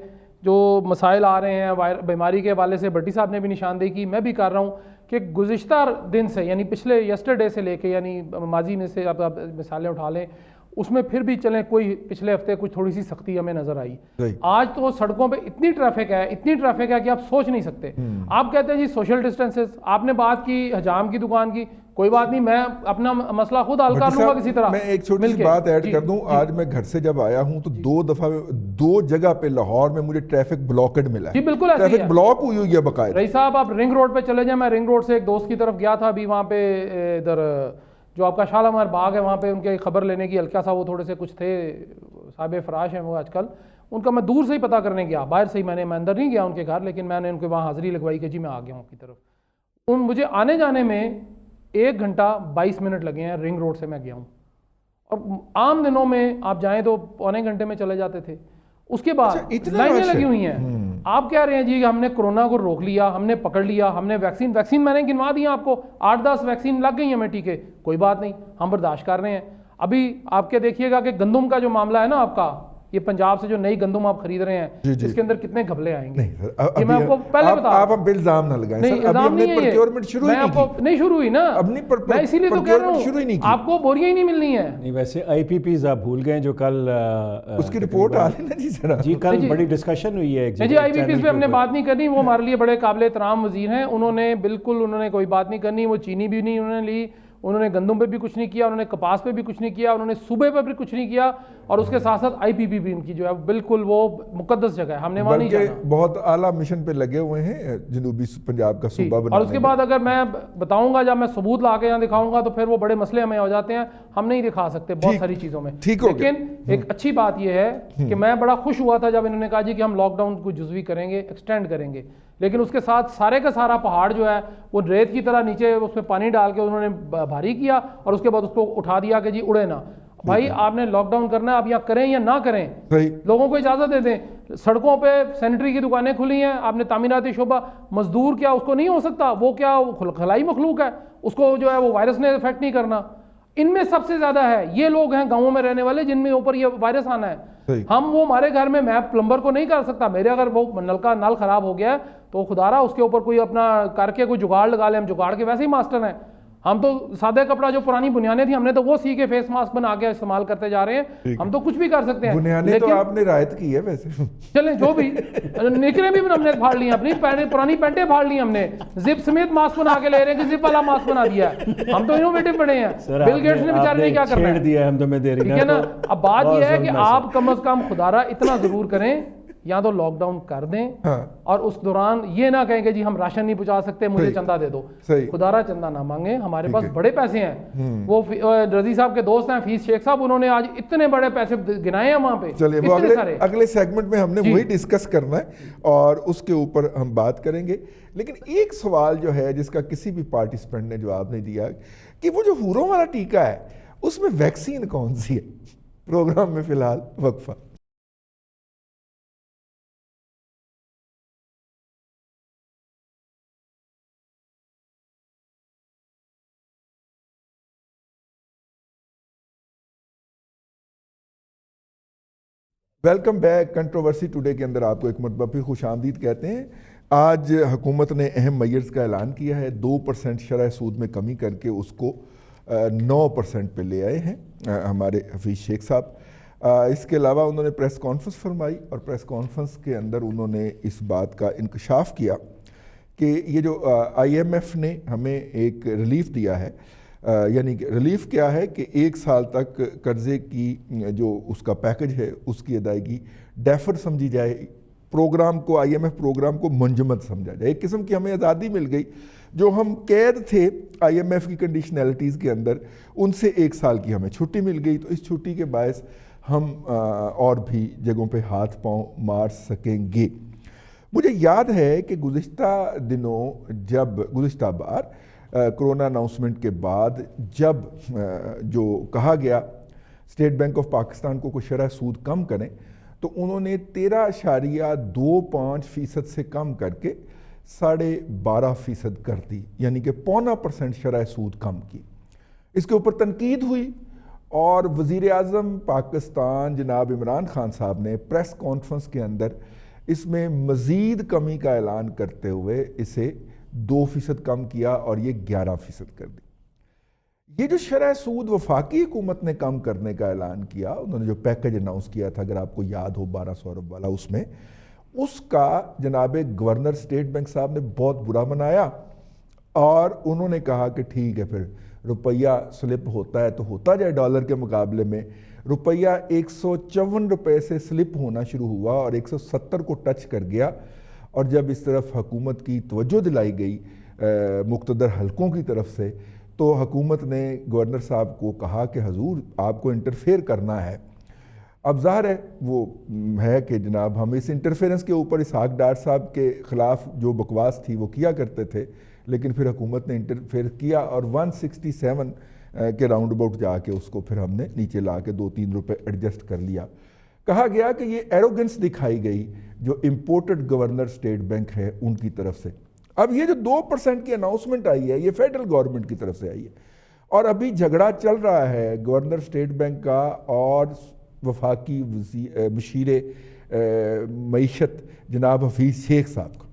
جو مسائل آ رہے ہیں بیماری کے حوالے سے، بھٹی صاحب نے بھی نشاندہی کی، میں بھی کر رہا ہوں کہ گزشتہ دن سے یعنی پچھلے یسٹرڈے سے لے کے یعنی ماضی میں سے آپ مثالیں اٹھا لیں، اس میں پھر بھی چلیں کوئی پچھلے ہفتے کچھ تھوڑی سی سختی ہمیں نظر آئی، آج تو سڑکوں پہ اتنی ٹریفک ہے کہ آپ سوچ نہیں سکتے۔ آپ کہتے ہیں جی سوشل ڈسٹینسز، آپ نے بات کی حجام کی دکان کی، کوئی بات نہیں، میں اپنا مسئلہ خود حل کر لوں گا کسی طرح۔ میں ایک چھوٹی سی بات ایڈ کر دوں، آج میں گھر سے جب آیا ہوں تو 2 دفعہ 2 جگہ پہ لاہور میں مجھے ٹریفک بلاکڈ ملا ہے، جی بالکل ایسے ٹریفک بلاک ہوئی ہے باقاعدہ۔ رئیس صاحب آپ رنگ روڈ پہ چلے جائیں، میں رنگ روڈ سے ایک دوست کی طرف گیا تھا ابھی، وہاں پہ ادھر جو آپ کا شالامار باغ ہے وہاں پہ ان کے خبر لینے کی، ہلکا سا وہ تھوڑے سے کچھ تھے صاحب فراش ہیں وہ آج کل، ان کا میں دور سے ہی پتہ کرنے گیا، باہر سے ہی میں اندر نہیں گیا ان کے گھر، لیکن میں نے ان کے وہاں حاضری لگوائی کہ جی میں آ گیا ہوں کی طرف۔ مجھے آنے جانے میں 1 گھنٹہ 22 منٹ لگے ہیں، رنگ روڈ سے میں گیا ہوں، اور عام دنوں میں آپ جائیں تو پونے گھنٹے میں چلے جاتے تھے۔ اس کے بعد لائنیں لگی ہوئی ہیں، آپ کہہ رہے ہیں جی ہم نے کرونا کو روک لیا، ہم نے پکڑ لیا، ہم نے ویکسین میں نے گنوا دیا آپ کو، 8-10 ویکسین لگ گئی ہیں ہمیں ٹیکے، کوئی بات نہیں، ہم برداشت کر رہے ہیں۔ ابھی آپ کے دیکھیے گا کہ گندم کا جو معاملہ ہے نا آپ کا، یہ پنجاب سے جو نئی گندم آپ خرید رہے ہیں اس کے اندر کتنے گھپلے آئیں گے، یہ میں آپ کو پہلے بتا، آپ ہم پہ الزام نہ لگائیں، نہیں الزام نہیں ہے یہ، میں آپ کو نہیں شروع ہوئی نا، میں اسی لیے تو کہہ رہا ہوں آپ کو بوریاں ہی نہیں ملنی ہیں۔ نہیں ویسے آئی پی پیز آپ بھول گئے جو کل اس کی رپورٹ آ رہی نا جی ذرا، جی کل بڑی ڈسکشن ہوئی ہے، جی آئی پی پیز پہ ہم نے بات نہیں کرنی، وہ ہمارے لیے بڑے قابل احترام وزیر ہیں، انہوں نے کوئی بات نہیں کرنی، وہ چینی بھی نہیں انہوں نے لی، انہوں نے گندم پہ بھی کچھ نہیں کیا، انہوں نے کپاس پہ بھی کچھ نہیں کیا، انہوں نے صوبے پہ بھی کچھ نہیں کیا، اور اس کے ساتھ ساتھ آئی پی پی بھی ان کی جو ہے بالکل وہ مقدس جگہ ہے، ہم نے وہاں نہیں جانا، بہت اعلیٰ مشن پہ لگے ہوئے ہیں جنوبی پنجاب کا صوبہ بنانے۔ اور اس کے بعد اگر میں بتاؤں گا، جب میں ثبوت لا کے یہاں دکھاؤں گا تو پھر وہ بڑے مسئلے ہمیں ہو جاتے ہیں، ہم نہیں دکھا سکتے بہت ساری چیزوں میں۔ لیکن ایک اچھی بات یہ ہے کہ میں بڑا خوش ہوا تھا جب انہوں نے کہا جی کہ ہم لاک ڈاؤن کو جزوی کریں گے، ایکسٹینڈ کریں گے، لیکن اس کے ساتھ سارے کا سارا پہاڑ جو ہے وہ ریت کی طرح نیچے اس میں پانی ڈال کے انہوں نے بھاری کیا، اور اس کے بعد اس کو اٹھا دیا کہ جی اڑے نہ۔ بھائی آپ نے لاک ڈاؤن کرنا ہے، آپ یہاں کریں یا نہ کریں، لوگوں کو اجازت دے دیں، سڑکوں پہ سینیٹری کی دکانیں کھلی ہیں، آپ نے تعمیراتی شعبہ، مزدور کیا اس کو نہیں ہو سکتا، وہ کیا خلائی مخلوق ہے، اس کو جو ہے وہ وائرس نے افیکٹ نہیں کرنا۔ ان میں سب سے زیادہ ہے یہ لوگ ہیں گاؤں میں رہنے والے جن میں اوپر یہ وائرس آنا ہے۔ ہم وہ ہمارے گھر میں پلمبر کو نہیں کر سکتا، میرے اگر وہ نل خراب ہو گیا ہے تو خدا رہا اس کے اوپر کوئی اپنا کر کے کوئی جگاڑ لگا لے. ہم جگاڑ کے ویسے ہی ماسٹر ہیں. ہم تو سادہ کپڑا جو پرانی بنیانیں تھیں ہم نے تو وہ سی کے فیس ماسک بنا کے استعمال کرتے جا رہے ہیں. ہم تو کچھ بھی کر سکتے ہیں. بنیانیں تو آپ نے رعایت کی ہے ویسے. چلیں جو بھی نکریں بھی ہم نے پھاڑ لی ہیں, اپنی پرانی پینٹیں پھاڑ لی ہم نے, زپ سمیت ماسک بنا کے لے رہے ہیں کہ زپ والا ماسک بنا دیا ہے. ہم تو انوویٹو بڑے ہیں. بل گیٹس نے بیچارے نے کیا کرنا ہے, ٹھیک ہے نا. اب بات یہ ہے کہ آپ کم از کم خدا را اتنا ضرور کریں, یا تو لاک ڈاؤن کر دیں اور اس دوران یہ نہ کہیں کہ جی ہم راشن نہیں پہنچا سکتے, مجھے چندہ دے دو. خدا را چندہ نہ مانگیں, ہمارے پاس بڑے پیسے ہیں. وہ رضی صاحب کے دوست ہیں حفیظ شیخ صاحب, انہوں نے آج اتنے بڑے پیسے گنائے ہیں وہاں پہ. چلیے وہ اگلے سیگمنٹ میں ہم نے وہی ڈسکس کرنا ہے اور اس کے اوپر ہم بات کریں گے. لیکن ایک سوال جو ہے جس کا کسی بھی پارٹیسپینٹ نے جواب نہیں دیا کہ وہ جو ہوروں والا ٹیکہ ہے اس میں ویکسین کون سی ہے. پروگرام میں فی الحال وقفہ. Welcome back. کنٹروورسی ٹوڈے کے اندر آپ کو ایک مرتبہ پھر خوش آمدید کہتے ہیں. آج حکومت نے اہم میئرز کا اعلان کیا ہے. 2% شرح سود میں کمی کر کے اس کو 9% پہ لے آئے ہیں ہمارے حفیظ شیخ صاحب. اس کے علاوہ انہوں نے پریس کانفرنس فرمائی اور پریس کانفرنس کے اندر انہوں نے اس بات کا انکشاف کیا کہ یہ جو IMF نے ہمیں ایک ریلیف دیا ہے, یعنی کہ ریلیف کیا ہے کہ 1 سال تک قرضے کی جو اس کا پیکج ہے اس کی ادائیگی ڈیفر سمجھی جائے, پروگرام کو IMF پروگرام کو منجمد سمجھا جائے. ایک قسم کی ہمیں آزادی مل گئی. جو ہم قید تھے IMF کی کنڈیشنلٹیز کے اندر, ان سے 1 سال کی ہمیں چھٹی مل گئی. تو اس چھٹی کے باعث ہم اور بھی جگہوں پہ ہاتھ پاؤں مار سکیں گے. مجھے یاد ہے کہ گزشتہ بار کرونا اناؤنسمنٹ کے بعد جب جو کہا گیا اسٹیٹ بینک آف پاکستان کو کوئی شرح سود کم کریں, تو انہوں نے 13.25% سے کم کر کے 12.5% کر دی, یعنی کہ 0.25% شرح سود کم کی. اس کے اوپر تنقید ہوئی اور وزیر اعظم پاکستان جناب عمران خان صاحب نے پریس کانفرنس کے اندر اس میں مزید کمی کا اعلان کرتے ہوئے اسے 2% کم کیا اور یہ 11% کر دی. یہ جو شرح سود وفاقی حکومت نے کم کرنے کا اعلان کیا, انہوں نے جو پیکج اناؤنس کیا تھا اگر آپ کو یاد ہو 1200 ارب والا, اس کا جناب گورنر اسٹیٹ بینک صاحب نے بہت برا منایا اور انہوں نے کہا کہ ٹھیک ہے پھر روپیہ سلپ ہوتا ہے تو ہوتا جائے. ڈالر کے مقابلے میں روپیہ 154 روپے سے سلپ ہونا شروع ہوا اور 170 کو ٹچ کر گیا. اور جب اس طرف حکومت کی توجہ دلائی گئی مقتدر حلقوں کی طرف سے, تو حکومت نے گورنر صاحب کو کہا کہ حضور آپ کو انٹرفیئر کرنا ہے. اب ظاہر ہے وہ ہے کہ جناب ہم اس انٹرفیئرنس کے اوپر اسحاق ڈار صاحب کے خلاف جو بکواس تھی وہ کیا کرتے تھے, لیکن پھر حکومت نے انٹرفیئر کیا اور 167 کے راؤنڈ اباؤٹ جا کے اس کو پھر ہم نے نیچے لا کے 2-3 روپے ایڈجسٹ کر لیا. کہا گیا کہ یہ ایروگنس دکھائی گئی جو امپورٹڈ گورنر اسٹیٹ بینک ہے ان کی طرف سے. اب یہ جو 2% کی اناؤنسمنٹ آئی ہے یہ فیڈرل گورنمنٹ کی طرف سے آئی ہے اور ابھی جھگڑا چل رہا ہے گورنر اسٹیٹ بینک کا اور وفاقی مشیر معیشت جناب حفیظ شیخ صاحب کا.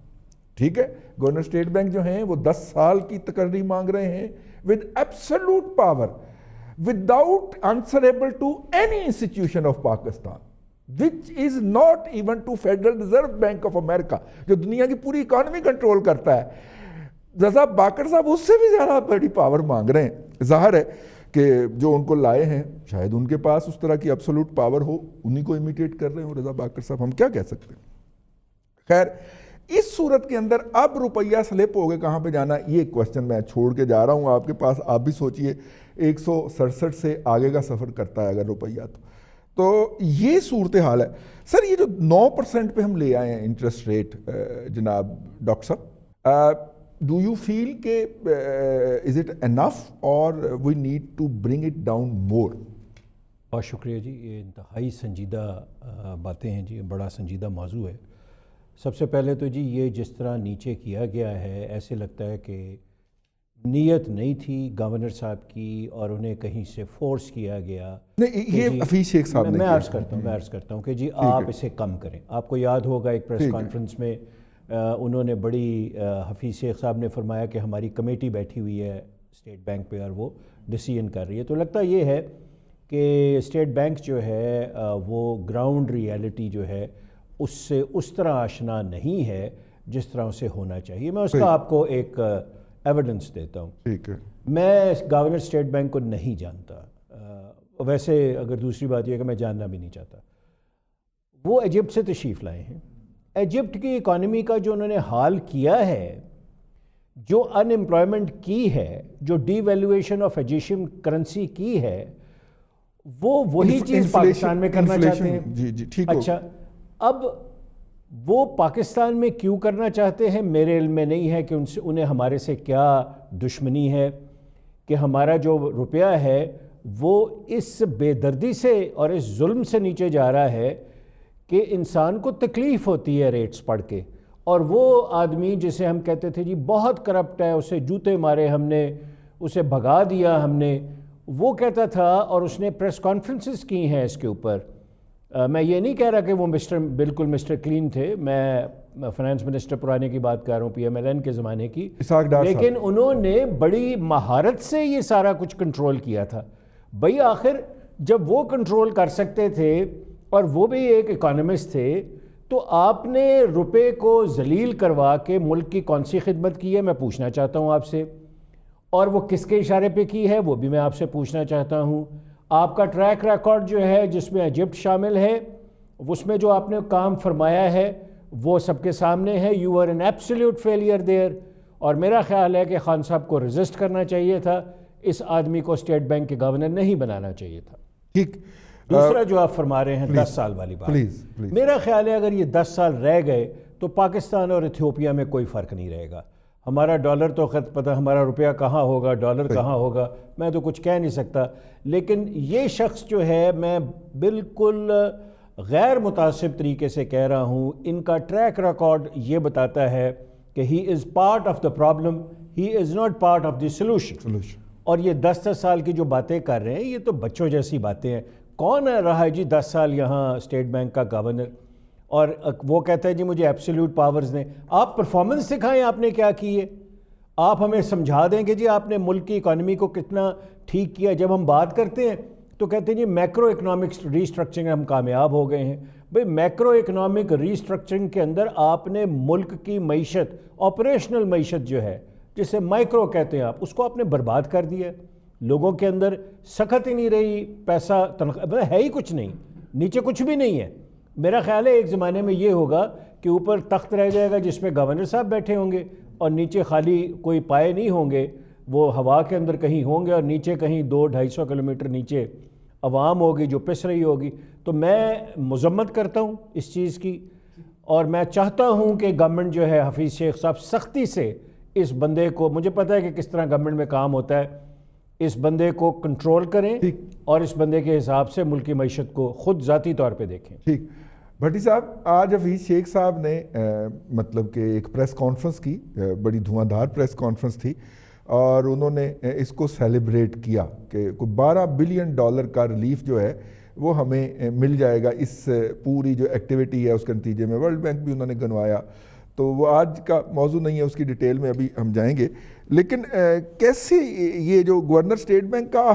ٹھیک ہے, گورنر اسٹیٹ بینک جو ہیں وہ 10 سال کی تقرری مانگ رہے ہیں with absolute power without answerable to any institution of Pakistan, which is not even to Federal Reserve Bank of America جو دنیا کی پوری اکانومی کنٹرول کرتا ہے. رضا باکر صاحب اس سے بھی زیادہ بڑی پاور مانگ رہے ہیں. ظاہر ہے کہ جو ان کو لائے ہیں شاید ان کے پاس اس طرح کی ایبسولوٹ پاور ہو, انہی کو امیٹیٹ کر رہے ہوں رضا باکر صاحب, ہم کیا کہہ سکتے ہیں. خیر, اس صورت کے اندر اب روپیہ سلپ ہو گئے کہاں پہ جانا, یہ کوسچن میں چھوڑ کے جا رہا ہوں آپ کے پاس. آپ بھی سوچئے 167 سے آگے کا سفر کرتا ہے اگر روپیہ تو یہ صورتحال ہے. سر یہ جو 9% پہ ہم لے آئے ہیں انٹرسٹ ریٹ جناب ڈاکٹر صاحب, ڈو یو فیل کہ is it enough or we need to bring it down more? بہت شکریہ جی, یہ انتہائی سنجیدہ باتیں ہیں جی, بڑا سنجیدہ موضوع ہے. سب سے پہلے تو جی یہ جس طرح نیچے کیا گیا ہے ایسے لگتا ہے کہ نیت نہیں تھی گورنر صاحب کی اور انہیں کہیں سے فورس کیا گیا. نہیں, یہ حفیظ شیخ صاحب نے میں عرض کرتا ہوں کہ جی آپ اسے کم کریں. آپ کو یاد ہوگا ایک پریس کانفرنس میں انہوں نے بڑی حفیظ شیخ صاحب نے فرمایا کہ ہماری کمیٹی بیٹھی ہوئی ہے اسٹیٹ بینک پہ اور وہ ڈیسیژن کر رہی ہے. تو لگتا یہ ہے کہ اسٹیٹ بینک جو ہے وہ گراؤنڈ ریالٹی جو ہے اس سے اس طرح آشنا نہیں ہے جس طرح اسے ہونا چاہیے. میں اس کا آپ کو ایک ایویڈنس دیتا ہوں. ٹھیک ہے. میں گورنر اسٹیٹ بینک کو نہیں جانتا, ویسے اگر دوسری بات یہ ہے کہ میں جاننا بھی نہیں چاہتا. وہ ایجپٹ سے تشریف لائے ہیں. ایجپٹ کی اکانومی کا جو انہوں نے حال کیا ہے, جو ان امپلائمنٹ کی ہے, جو devaluation of Egyptian currency کی ہے, وہ وہی چیز پاکستان میں کرنا چاہتے ہیں. جی جی ٹھیک. اچھا, اب وہ پاکستان میں کیوں کرنا چاہتے ہیں میرے علم میں نہیں ہے کہ انہیں ہمارے سے کیا دشمنی ہے کہ ہمارا جو روپیہ ہے وہ اس بے دردی سے اور اس ظلم سے نیچے جا رہا ہے کہ انسان کو تکلیف ہوتی ہے ریٹس پڑھ کے. اور وہ آدمی جسے ہم کہتے تھے جی بہت کرپٹ ہے, اسے جوتے مارے ہم نے, اسے بھگا دیا ہم نے, وہ کہتا تھا, اور اس نے پریس کانفرنسز کی ہیں اس کے اوپر. میں یہ نہیں کہہ رہا کہ وہ بالکل مسٹر کلین تھے, میں فائنانس منسٹر پرانے کی بات کر رہا ہوں, پی ایم ایل این کے زمانے کی, لیکن انہوں نے بڑی مہارت سے یہ سارا کچھ کنٹرول کیا تھا. بھئی آخر جب وہ کنٹرول کر سکتے تھے اور وہ بھی ایک اکانومسٹ تھے, تو آپ نے روپے کو ذلیل کروا کے ملک کی کون سی خدمت کی ہے, میں پوچھنا چاہتا ہوں آپ سے. اور وہ کس کے اشارے پہ کی ہے وہ بھی میں آپ سے پوچھنا چاہتا ہوں. آپ کا ٹریک ریکارڈ جو ہے جس میں ایجپٹ شامل ہے, اس میں جو آپ نے کام فرمایا ہے وہ سب کے سامنے ہے. You are an absolute failure there. اور میرا خیال ہے کہ خان صاحب کو ریزسٹ کرنا چاہیے تھا, اس آدمی کو اسٹیٹ بینک کے گورنر نہیں بنانا چاہیے تھا. ٹھیک. دوسرا جو آپ فرما رہے ہیں 10 سال والی بات, میرا خیال ہے اگر یہ 10 سال رہ گئے تو پاکستان اور ایتھیوپیا میں کوئی فرق نہیں رہے گا. ہمارا ڈالر تو خط پتہ, ہمارا روپیہ کہاں ہوگا, ڈالر کہاں ہوگا, میں تو کچھ کہہ نہیں سکتا. لیکن یہ شخص جو ہے, میں بالکل غیر متعصب طریقے سے کہہ رہا ہوں, ان کا ٹریک ریکارڈ یہ بتاتا ہے کہ he is part of the problem, he is not part of the solution. اور یہ 10 سال کی جو باتیں کر رہے ہیں یہ تو بچوں جیسی باتیں ہیں. کون رہا ہے جی 10 سال یہاں اسٹیٹ بینک کا گورنر, اور وہ کہتا ہے جی مجھے ایبسلیوٹ پاورز دیں. آپ پرفارمنس دکھائیں آپ نے کیا کی ہے, آپ ہمیں سمجھا دیں کہ جی آپ نے ملک کی اکانومی کو کتنا ٹھیک کیا. جب ہم بات کرتے ہیں تو کہتے ہیں جی میکرو اکنامکس ریسٹرکچرنگ ہم کامیاب ہو گئے ہیں. بھئی میکرو اکنامک ریسٹرکچرنگ کے اندر آپ نے ملک کی معیشت, آپریشنل معیشت جو ہے جسے مائکرو کہتے ہیں آپ, اس کو آپ نے برباد کر دیا. لوگوں کے اندر سخت ہی نہیں رہی, پیسہ تنخواہ ہے ہی کچھ نہیں, نیچے کچھ بھی نہیں ہے. میرا خیال ہے ایک زمانے میں یہ ہوگا کہ اوپر تخت رہ جائے گا جس میں گورنر صاحب بیٹھے ہوں گے اور نیچے خالی کوئی پائے نہیں ہوں گے, وہ ہوا کے اندر کہیں ہوں گے, اور نیچے کہیں 200-250 کلومیٹر نیچے عوام ہوگی جو پس رہی ہوگی. تو میں مذمت کرتا ہوں اس چیز کی, اور میں چاہتا ہوں کہ گورنمنٹ جو ہے حفیظ شیخ صاحب سختی سے اس بندے کو, مجھے پتہ ہے کہ کس طرح گورنمنٹ میں کام ہوتا ہے, اس بندے کو کنٹرول کریں اور اس بندے کے حساب سے ملک کی معیشت کو خود ذاتی طور پہ دیکھیں. ٹھیک. بھٹی صاحب, آج حفیظ شیخ صاحب نے مطلب کہ ایک پریس کانفرنس کی, بڑی دھواں دھار پریس کانفرنس تھی, اور انہوں نے اس کو سیلیبریٹ کیا کہ کوئی $12 بلین کا ریلیف جو ہے وہ ہمیں مل جائے گا اس پوری جو ایکٹیویٹی ہے اس کے نتیجے میں. ورلڈ بینک بھی انہوں نے گنوایا, تو وہ آج کا موضوع نہیں ہے, اس کی ڈیٹیل میں ابھی ہم جائیں گے. لیکن کیسے یہ جو گورنر اسٹیٹ بینک کا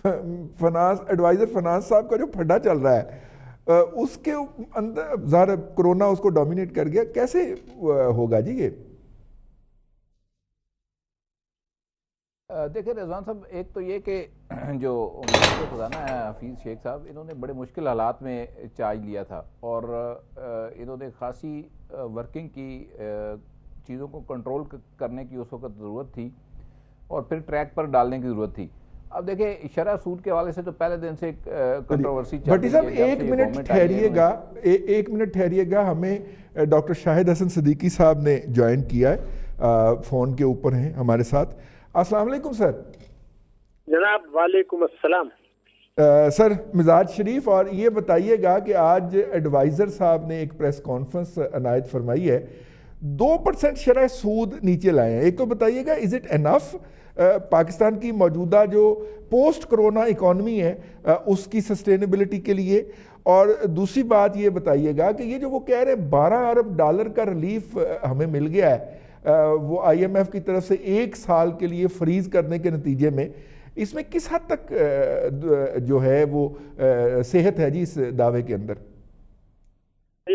فنانس ایڈوائزر فنانس صاحب کا جو پھڈا چل رہا ہے, اس کے اندر ظاہر کرونا اس کو ڈومینیٹ کر گیا, کیسے ہوگا جی یہ؟ دیکھیں رضوان صاحب, ایک تو یہ کہ جو خزانہ ہے حفیظ شیخ صاحب, انہوں نے بڑے مشکل حالات میں چارج لیا تھا, اور انہوں نے خاصی ورکنگ کی, چیزوں کو کنٹرول کرنے کی اس وقت ضرورت تھی, اور پھر ٹریک پر ڈالنے کی ضرورت تھی. اب دیکھیں شرح سود کے حوالے سے تو پہلے دن سے ایک کنٹروورسی چل رہی ہے. بھٹی صاحب ایک منٹ ٹھہریے گا, ہمیں ڈاکٹر شاہد حسن صدیقی صاحب نے جوائن کیا ہے, فون کے اوپر ہیں ہمارے ساتھ. السلام علیکم سر. جناب وعلیکم السلام. سر مزاج شریف, اور یہ بتائیے گا کہ آج ایڈوائزر صاحب نے ایک پریس کانفرنس عنایت فرمائی ہے, 2% شرح سود نیچے لائے ہیں. ایک تو بتائیے گا از اٹ انف پاکستان کی موجودہ جو پوسٹ کرونا اکانومی ہے اس کی سسٹینیبلٹی کے لیے, اور دوسری بات یہ بتائیے گا کہ یہ جو وہ کہہ رہے ہیں $12 ارب کا ریلیف ہمیں مل گیا ہے وہ آئی ایم ایف کی طرف سے 1 سال کے لیے فریز کرنے کے نتیجے میں، اس میں کس حد تک جو ہے وہ صحت ہے جی اس دعوے کے اندر؟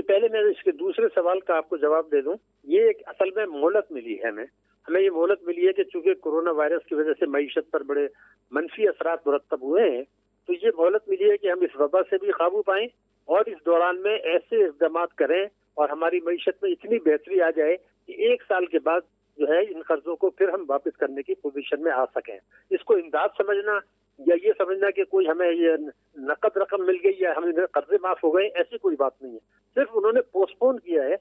پہلے میں اس کے دوسرے سوال کا آپ کو جواب دے دوں. یہ ایک اصل میں مہلت ملی ہے ہمیں یہ مہلت ملی ہے کہ چونکہ کورونا وائرس کی وجہ سے معیشت پر بڑے منفی اثرات مرتب ہوئے ہیں، تو یہ مہلت ملی ہے کہ ہم اس وبا سے بھی قابو پائیں اور اس دوران میں ایسے اقدامات کریں اور ہماری معیشت میں اتنی بہتری آ جائے کہ 1 سال کے بعد جو ہے ان قرضوں کو پھر ہم واپس کرنے کی پوزیشن میں آ سکیں. اس کو امداد سمجھنا یا یہ سمجھنا کہ کوئی ہمیں یہ نقد رقم مل گئی یا ہمیں قرضے معاف ہو گئے، ایسی کوئی بات نہیں ہے. صرف انہوں نے پوسٹ پون کیا ہے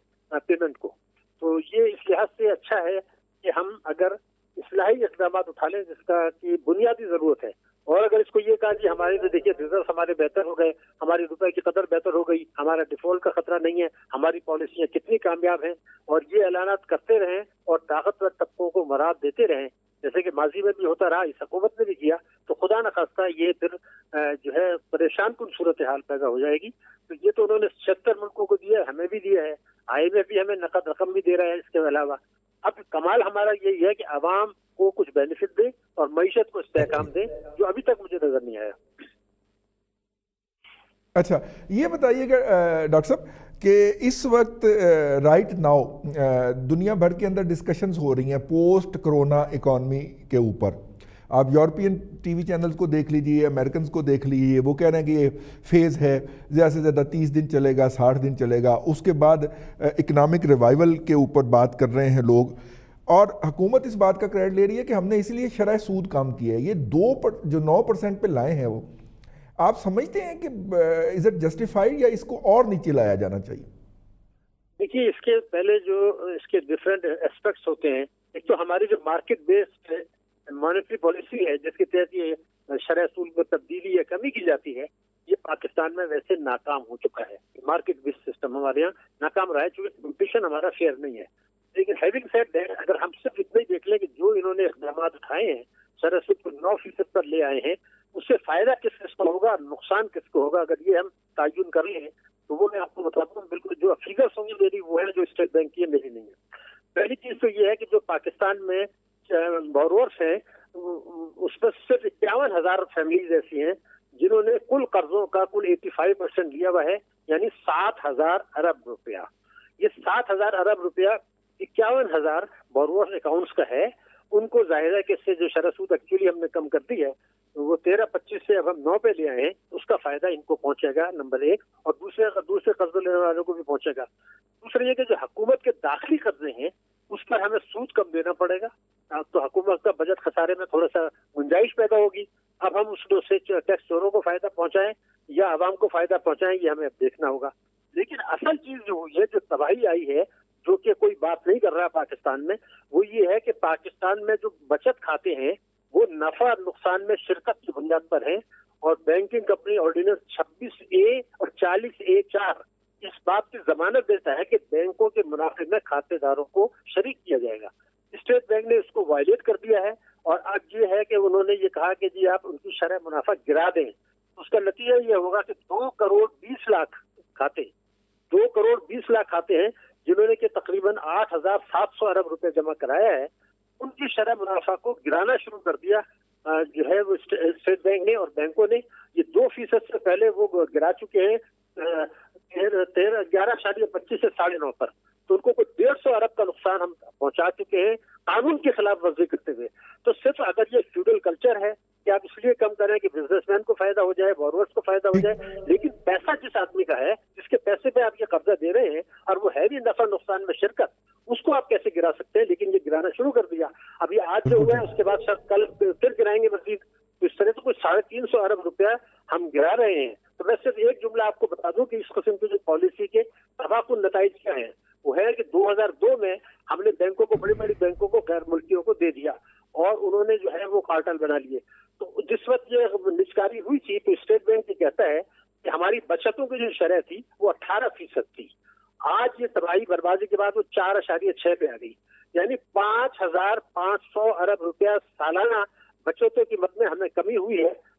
پیمنٹ کو. تو یہ اس لحاظ سے اچھا ہے کہ ہم اگر اصلاحی اقدامات اٹھا لیں جس کا کی بنیادی ضرورت ہے، اور اگر اس کو یہ کہا کہ ہمارے تو دیکھیے ریزرو ہمارے بہتر ہو گئے، ہماری روپے کی قدر بہتر ہو گئی، ہمارا ڈیفالٹ کا خطرہ نہیں ہے، ہماری پالیسیاں کتنی کامیاب ہیں، اور یہ اعلانات کرتے رہیں اور طاقتور طبقوں کو مراد دیتے رہیں جیسے کہ ماضی میں بھی ہوتا رہا، اس حکومت نے بھی کیا، تو خدا نخواستہ یہ پھر جو ہے پریشان کن صورتحال پیدا ہو جائے گی. تو یہ تو انہوں نے 76 ملکوں کو دیا ہے، ہمیں بھی دیا ہے، آئی ایم ایف بھی ہمیں نقد رقم بھی دے رہا ہے. اس کے علاوہ اب کمال ہمارا یہی ہے کہ عوام کو کچھ بینیفٹ دے اور معیشت کو استحکام دے، جو ابھی تک مجھے نظر نہیں آیا. اچھا یہ بتائیے گا ڈاکٹر صاحب کہ اس وقت رائٹ ناؤ دنیا بھر کے اندر ڈسکشنز ہو رہی ہیں پوسٹ کرونا اکانومی کے اوپر. آپ یورپین ٹی وی چینلز کو دیکھ لیجیے، امریکنز کو دیکھ لیجیے، وہ کہہ رہے ہیں کہ یہ فیز ہے، زیادہ سے زیادہ 30 دن چلے گا، 60 دن چلے گا، اس کے بعد اکنامک ریوائول کے اوپر بات کر رہے ہیں لوگ. اور حکومت اس بات کا کریڈٹ لے رہی ہے کہ ہم نے اس لیے شرح سود کام کیا ہے. یہ جو 9% پہ لائے ہیں وہ آپ سمجھتے ہیں کہ از اٹ جسٹیفائڈ یا اس کو اور نیچے لایا جانا چاہیے؟ دیکھیے اس کے پہلے جو اس کے ڈفرینٹ اسپیکٹس ہوتے ہیں، ایک تو ہماری جو مارکیٹ بیسڈ مانیٹری پالیسی ہے جس کے تحت یہ شرح سود میں تبدیلی یا کمی کی جاتی ہے، یہ پاکستان میں ویسے ناکام ہو چکا ہے. مارکیٹ بیسڈ سسٹم ہمارے یہاں ناکام رہا ہے چونکہ کمپٹیشن ہمارا فیئر نہیں ہے. لیکن ہیونگ سیڈ دیٹ اگر ہم صرف اتنا ہی دیکھ لیں کہ جو انہوں نے اقدامات اٹھائے ہیں شرح سود کو 9% پر لے آئے ہیں، اس سے فائدہ کس کو ہوگا، نقصان کس کو ہوگا، اگر یہ ہم تعین کر لیں تو وہ میں آپ کو بتاتا ہوں. بالکل جو فیگرس ہوں گی میری وہ ہے جو اسٹیٹ بینک کی ہے، میری نہیں ہے. پہلی چیز تو یہ ہے کہ جو پاکستان میں بورورس ہیں اس میں صرف 51,000 فیملیز ایسی ہیں جنہوں نے کل قرضوں کا کل 85% لیا ہوا ہے، یعنی 7,000 ارب روپیہ. یہ 7,000 ارب روپیہ 51,000 بورورس اکاؤنٹس کا ہے. ان کو ظاہر ہے کہ اس سے جو شرح سود ایکچولی ہم نے کم کر دی ہے وہ 13-25 سے اب ہم 9 پہ لے آئے ہیں، اس کا فائدہ ان کو پہنچے گا نمبر 1، اور دوسرے قرض لینے والوں کو بھی پہنچے گا. دوسرا یہ کہ جو حکومت کے داخلی قرضے ہیں اس پر ہمیں سود کم دینا پڑے گا، تو حکومت کا بجٹ خسارے میں تھوڑا سا گنجائش پیدا ہوگی. اب ہم اس سے ٹیکس چوروں کو فائدہ پہنچائیں یا عوام کو فائدہ پہنچائیں، یہ ہمیں اب دیکھنا ہوگا. لیکن اصل چیز جو ہوئی ہے، جو تباہی آئی ہے، جو کہ کوئی بات نہیں کر رہا پاکستان میں، وہ یہ ہے کہ پاکستان میں جو بچت کھاتے ہیں وہ نفع نقصان میں شرکت کی بنیاد پر ہیں، اور بینکنگ کمپنی آرڈیننس 26A اور 40A4 اس بات کی ضمانت دیتا ہے کہ بینکوں کے منافع میں کھاتے داروں کو شریک کیا جائے گا. اسٹیٹ بینک نے اس کو وائلیٹ کر دیا ہے، اور اب یہ ہے کہ انہوں نے یہ کہا کہ جی آپ ان کی شرح منافع گرا دیں. اس کا نتیجہ یہ ہوگا کہ 2 کروڑ 20 لاکھ کھاتے ہیں جنہوں نے کہ تقریباً 8,700 ارب روپے جمع کرایا ہے، ان کی شرح منافع کو گرانا شروع کر دیا جو ہے وہ اسٹیٹ بینک نے اور بینکوں نے. یہ 2% سے پہلے وہ گرا چکے ہیں 11.25 سے 9.5 پر. تو ان کو کوئی 150 ارب کا نقصان ہم پہنچا چکے ہیں قانون کی خلاف ورزی کرتے ہوئے. تو صرف اگر یہ فیوڈل کلچر ہے کہ آپ اس لیے کم کریں کہ بزنس مین کو فائدہ ہو جائے، بورورس کو فائدہ ہو جائے، لیکن پیسہ جس آدمی کا ہے جس کے پیسے پہ آپ یہ قبضہ دے رہے ہیں اور وہ ہے بھی نفع نقصان میں شرکت، اس کو آپ کیسے گرا سکتے ہیں؟ لیکن یہ گرانا شروع کر دیا. اب یہ آج جو ہوا ہے اس کے بعد شاید کل پھر گرائیں گے مزید. تو اس طرح سے کوئی 350 ارب روپیہ ہم گرا رہے ہیں. تو میں صرف ایک جملہ آپ کو بتا دوں کہ اس قسم کی جو پالیسی کے تباہ نتائج کیا ہیں. وہ ہے کہ 2002 میں ہم نے بینکوں کو، بڑی بڑی بینکوں کو غیر ملکیوں کو دے دیا اور انہوں نے جو ہے وہ کارٹل بنا لیے. تو جس وقت یہ نجکاری ہوئی تھی تو اسٹیٹ بینک یہ کہتا ہے کہ ہماری بچتوں کی جو شرح تھی وہ 18% تھی. آج یہ تباہی بربادی کے بعد وہ 4.6 پہ آ گئی، یعنی 5,500 ارب روپیہ سالانہ بچتوں کی مد میں ہمیں کمی ہوئی ہے.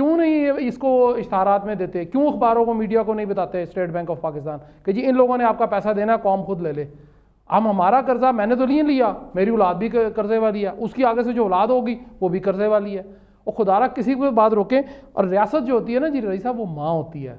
کیوں نہیں اس کو اشتہارات میں دیتے, کیوں اخباروں کو میڈیا کو نہیں بتاتے اسٹیٹ بینک آف پاکستان کہ جی ان لوگوں نے آپ کا پیسہ دینا, قوم خود لے لے. ہمارا قرضہ میں نے تو نہیں لیا, میری اولاد بھی قرضے والی ہے, اس کی آگے سے جو اولاد ہوگی وہ بھی قرضے والی ہے. اور خدا را کسی کو بات روکیں. اور ریاست جو ہوتی ہے نا جی رئیس صاحب, وہ ماں ہوتی ہے,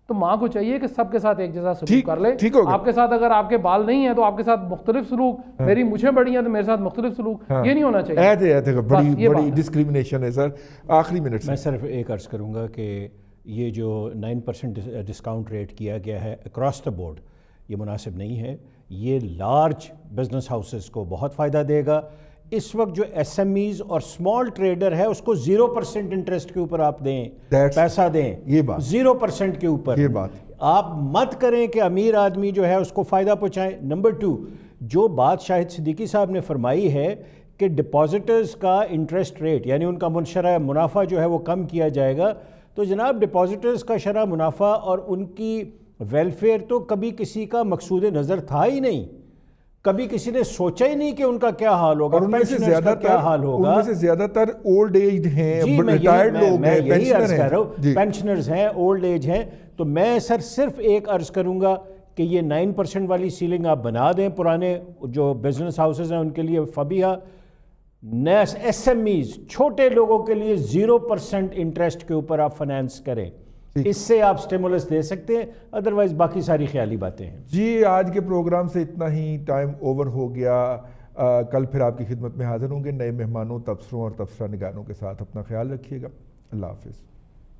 تو ماں کو چاہیے کہ سب کے ساتھ ایک جیسا سلوک کر لے. آپ کے ساتھ اگر آپ کے بال نہیں ہیں تو آپ کے ساتھ مختلف سلوک, میری مچھیں بڑی ہیں تو میرے ساتھ مختلف سلوک, یہ نہیں ہونا چاہیے. بڑی ڈسکریمنیشن ہے سر. آخری منٹ میں صرف ایک عرض کروں گا کہ یہ جو 9% ڈسکاؤنٹ ریٹ کیا گیا ہے اکراس دا بورڈ, یہ مناسب نہیں ہے. یہ لارج بزنس ہاؤسز کو بہت فائدہ دے گا. اس وقت جو ایس ایم ایز اور اسمال ٹریڈر ہے اس کو 0% انٹرسٹ کے اوپر آپ دیں, پیسہ دیں, یہ بات 0% کے اوپر. یہ بات آپ مت کریں کہ امیر آدمی جو ہے اس کو فائدہ پہنچائیں. نمبر 2, جو بات شاہد صدیقی صاحب نے فرمائی ہے کہ ڈپازٹرز کا انٹرسٹ ریٹ یعنی ان کا منشرہ منافع جو ہے وہ کم کیا جائے گا, تو جناب ڈپازٹرز کا شرح منافع اور ان کی ویلفیئر تو کبھی کسی کا مقصود نظر تھا ہی نہیں. کبھی کسی نے سوچا ہی نہیں کہ ان کا کیا حال ہوگا, اور ان میں سے زیادہ کیا حال ہوگا. ان میں سے زیادہ تر اولڈ ایج ہیں, ریٹائرڈ لوگ ہیں, پینشنرز ہیں, اولڈ ایج ہیں. تو میں صرف ایک عرض کروں گا کہ یہ 9% والی سیلنگ آپ بنا دیں. پرانے جو بزنس ہاؤسز ہیں ان کے لیے فبیہ, ایس ایم ایز چھوٹے لوگوں کے لیے 0% انٹرسٹ کے اوپر آپ فائنینس کریں. اس سے آپ سٹیمولس دے سکتے ہیں, ادروائز باقی ساری خیالی باتیں ہیں. جی آج کے پروگرام سے اتنا ہی, ٹائم اوور ہو گیا. کل پھر آپ کی خدمت میں حاضر ہوں گے نئے مہمانوں, تبصروں اور تبصرہ نگاروں کے ساتھ. اپنا خیال رکھیے گا. اللہ حافظ.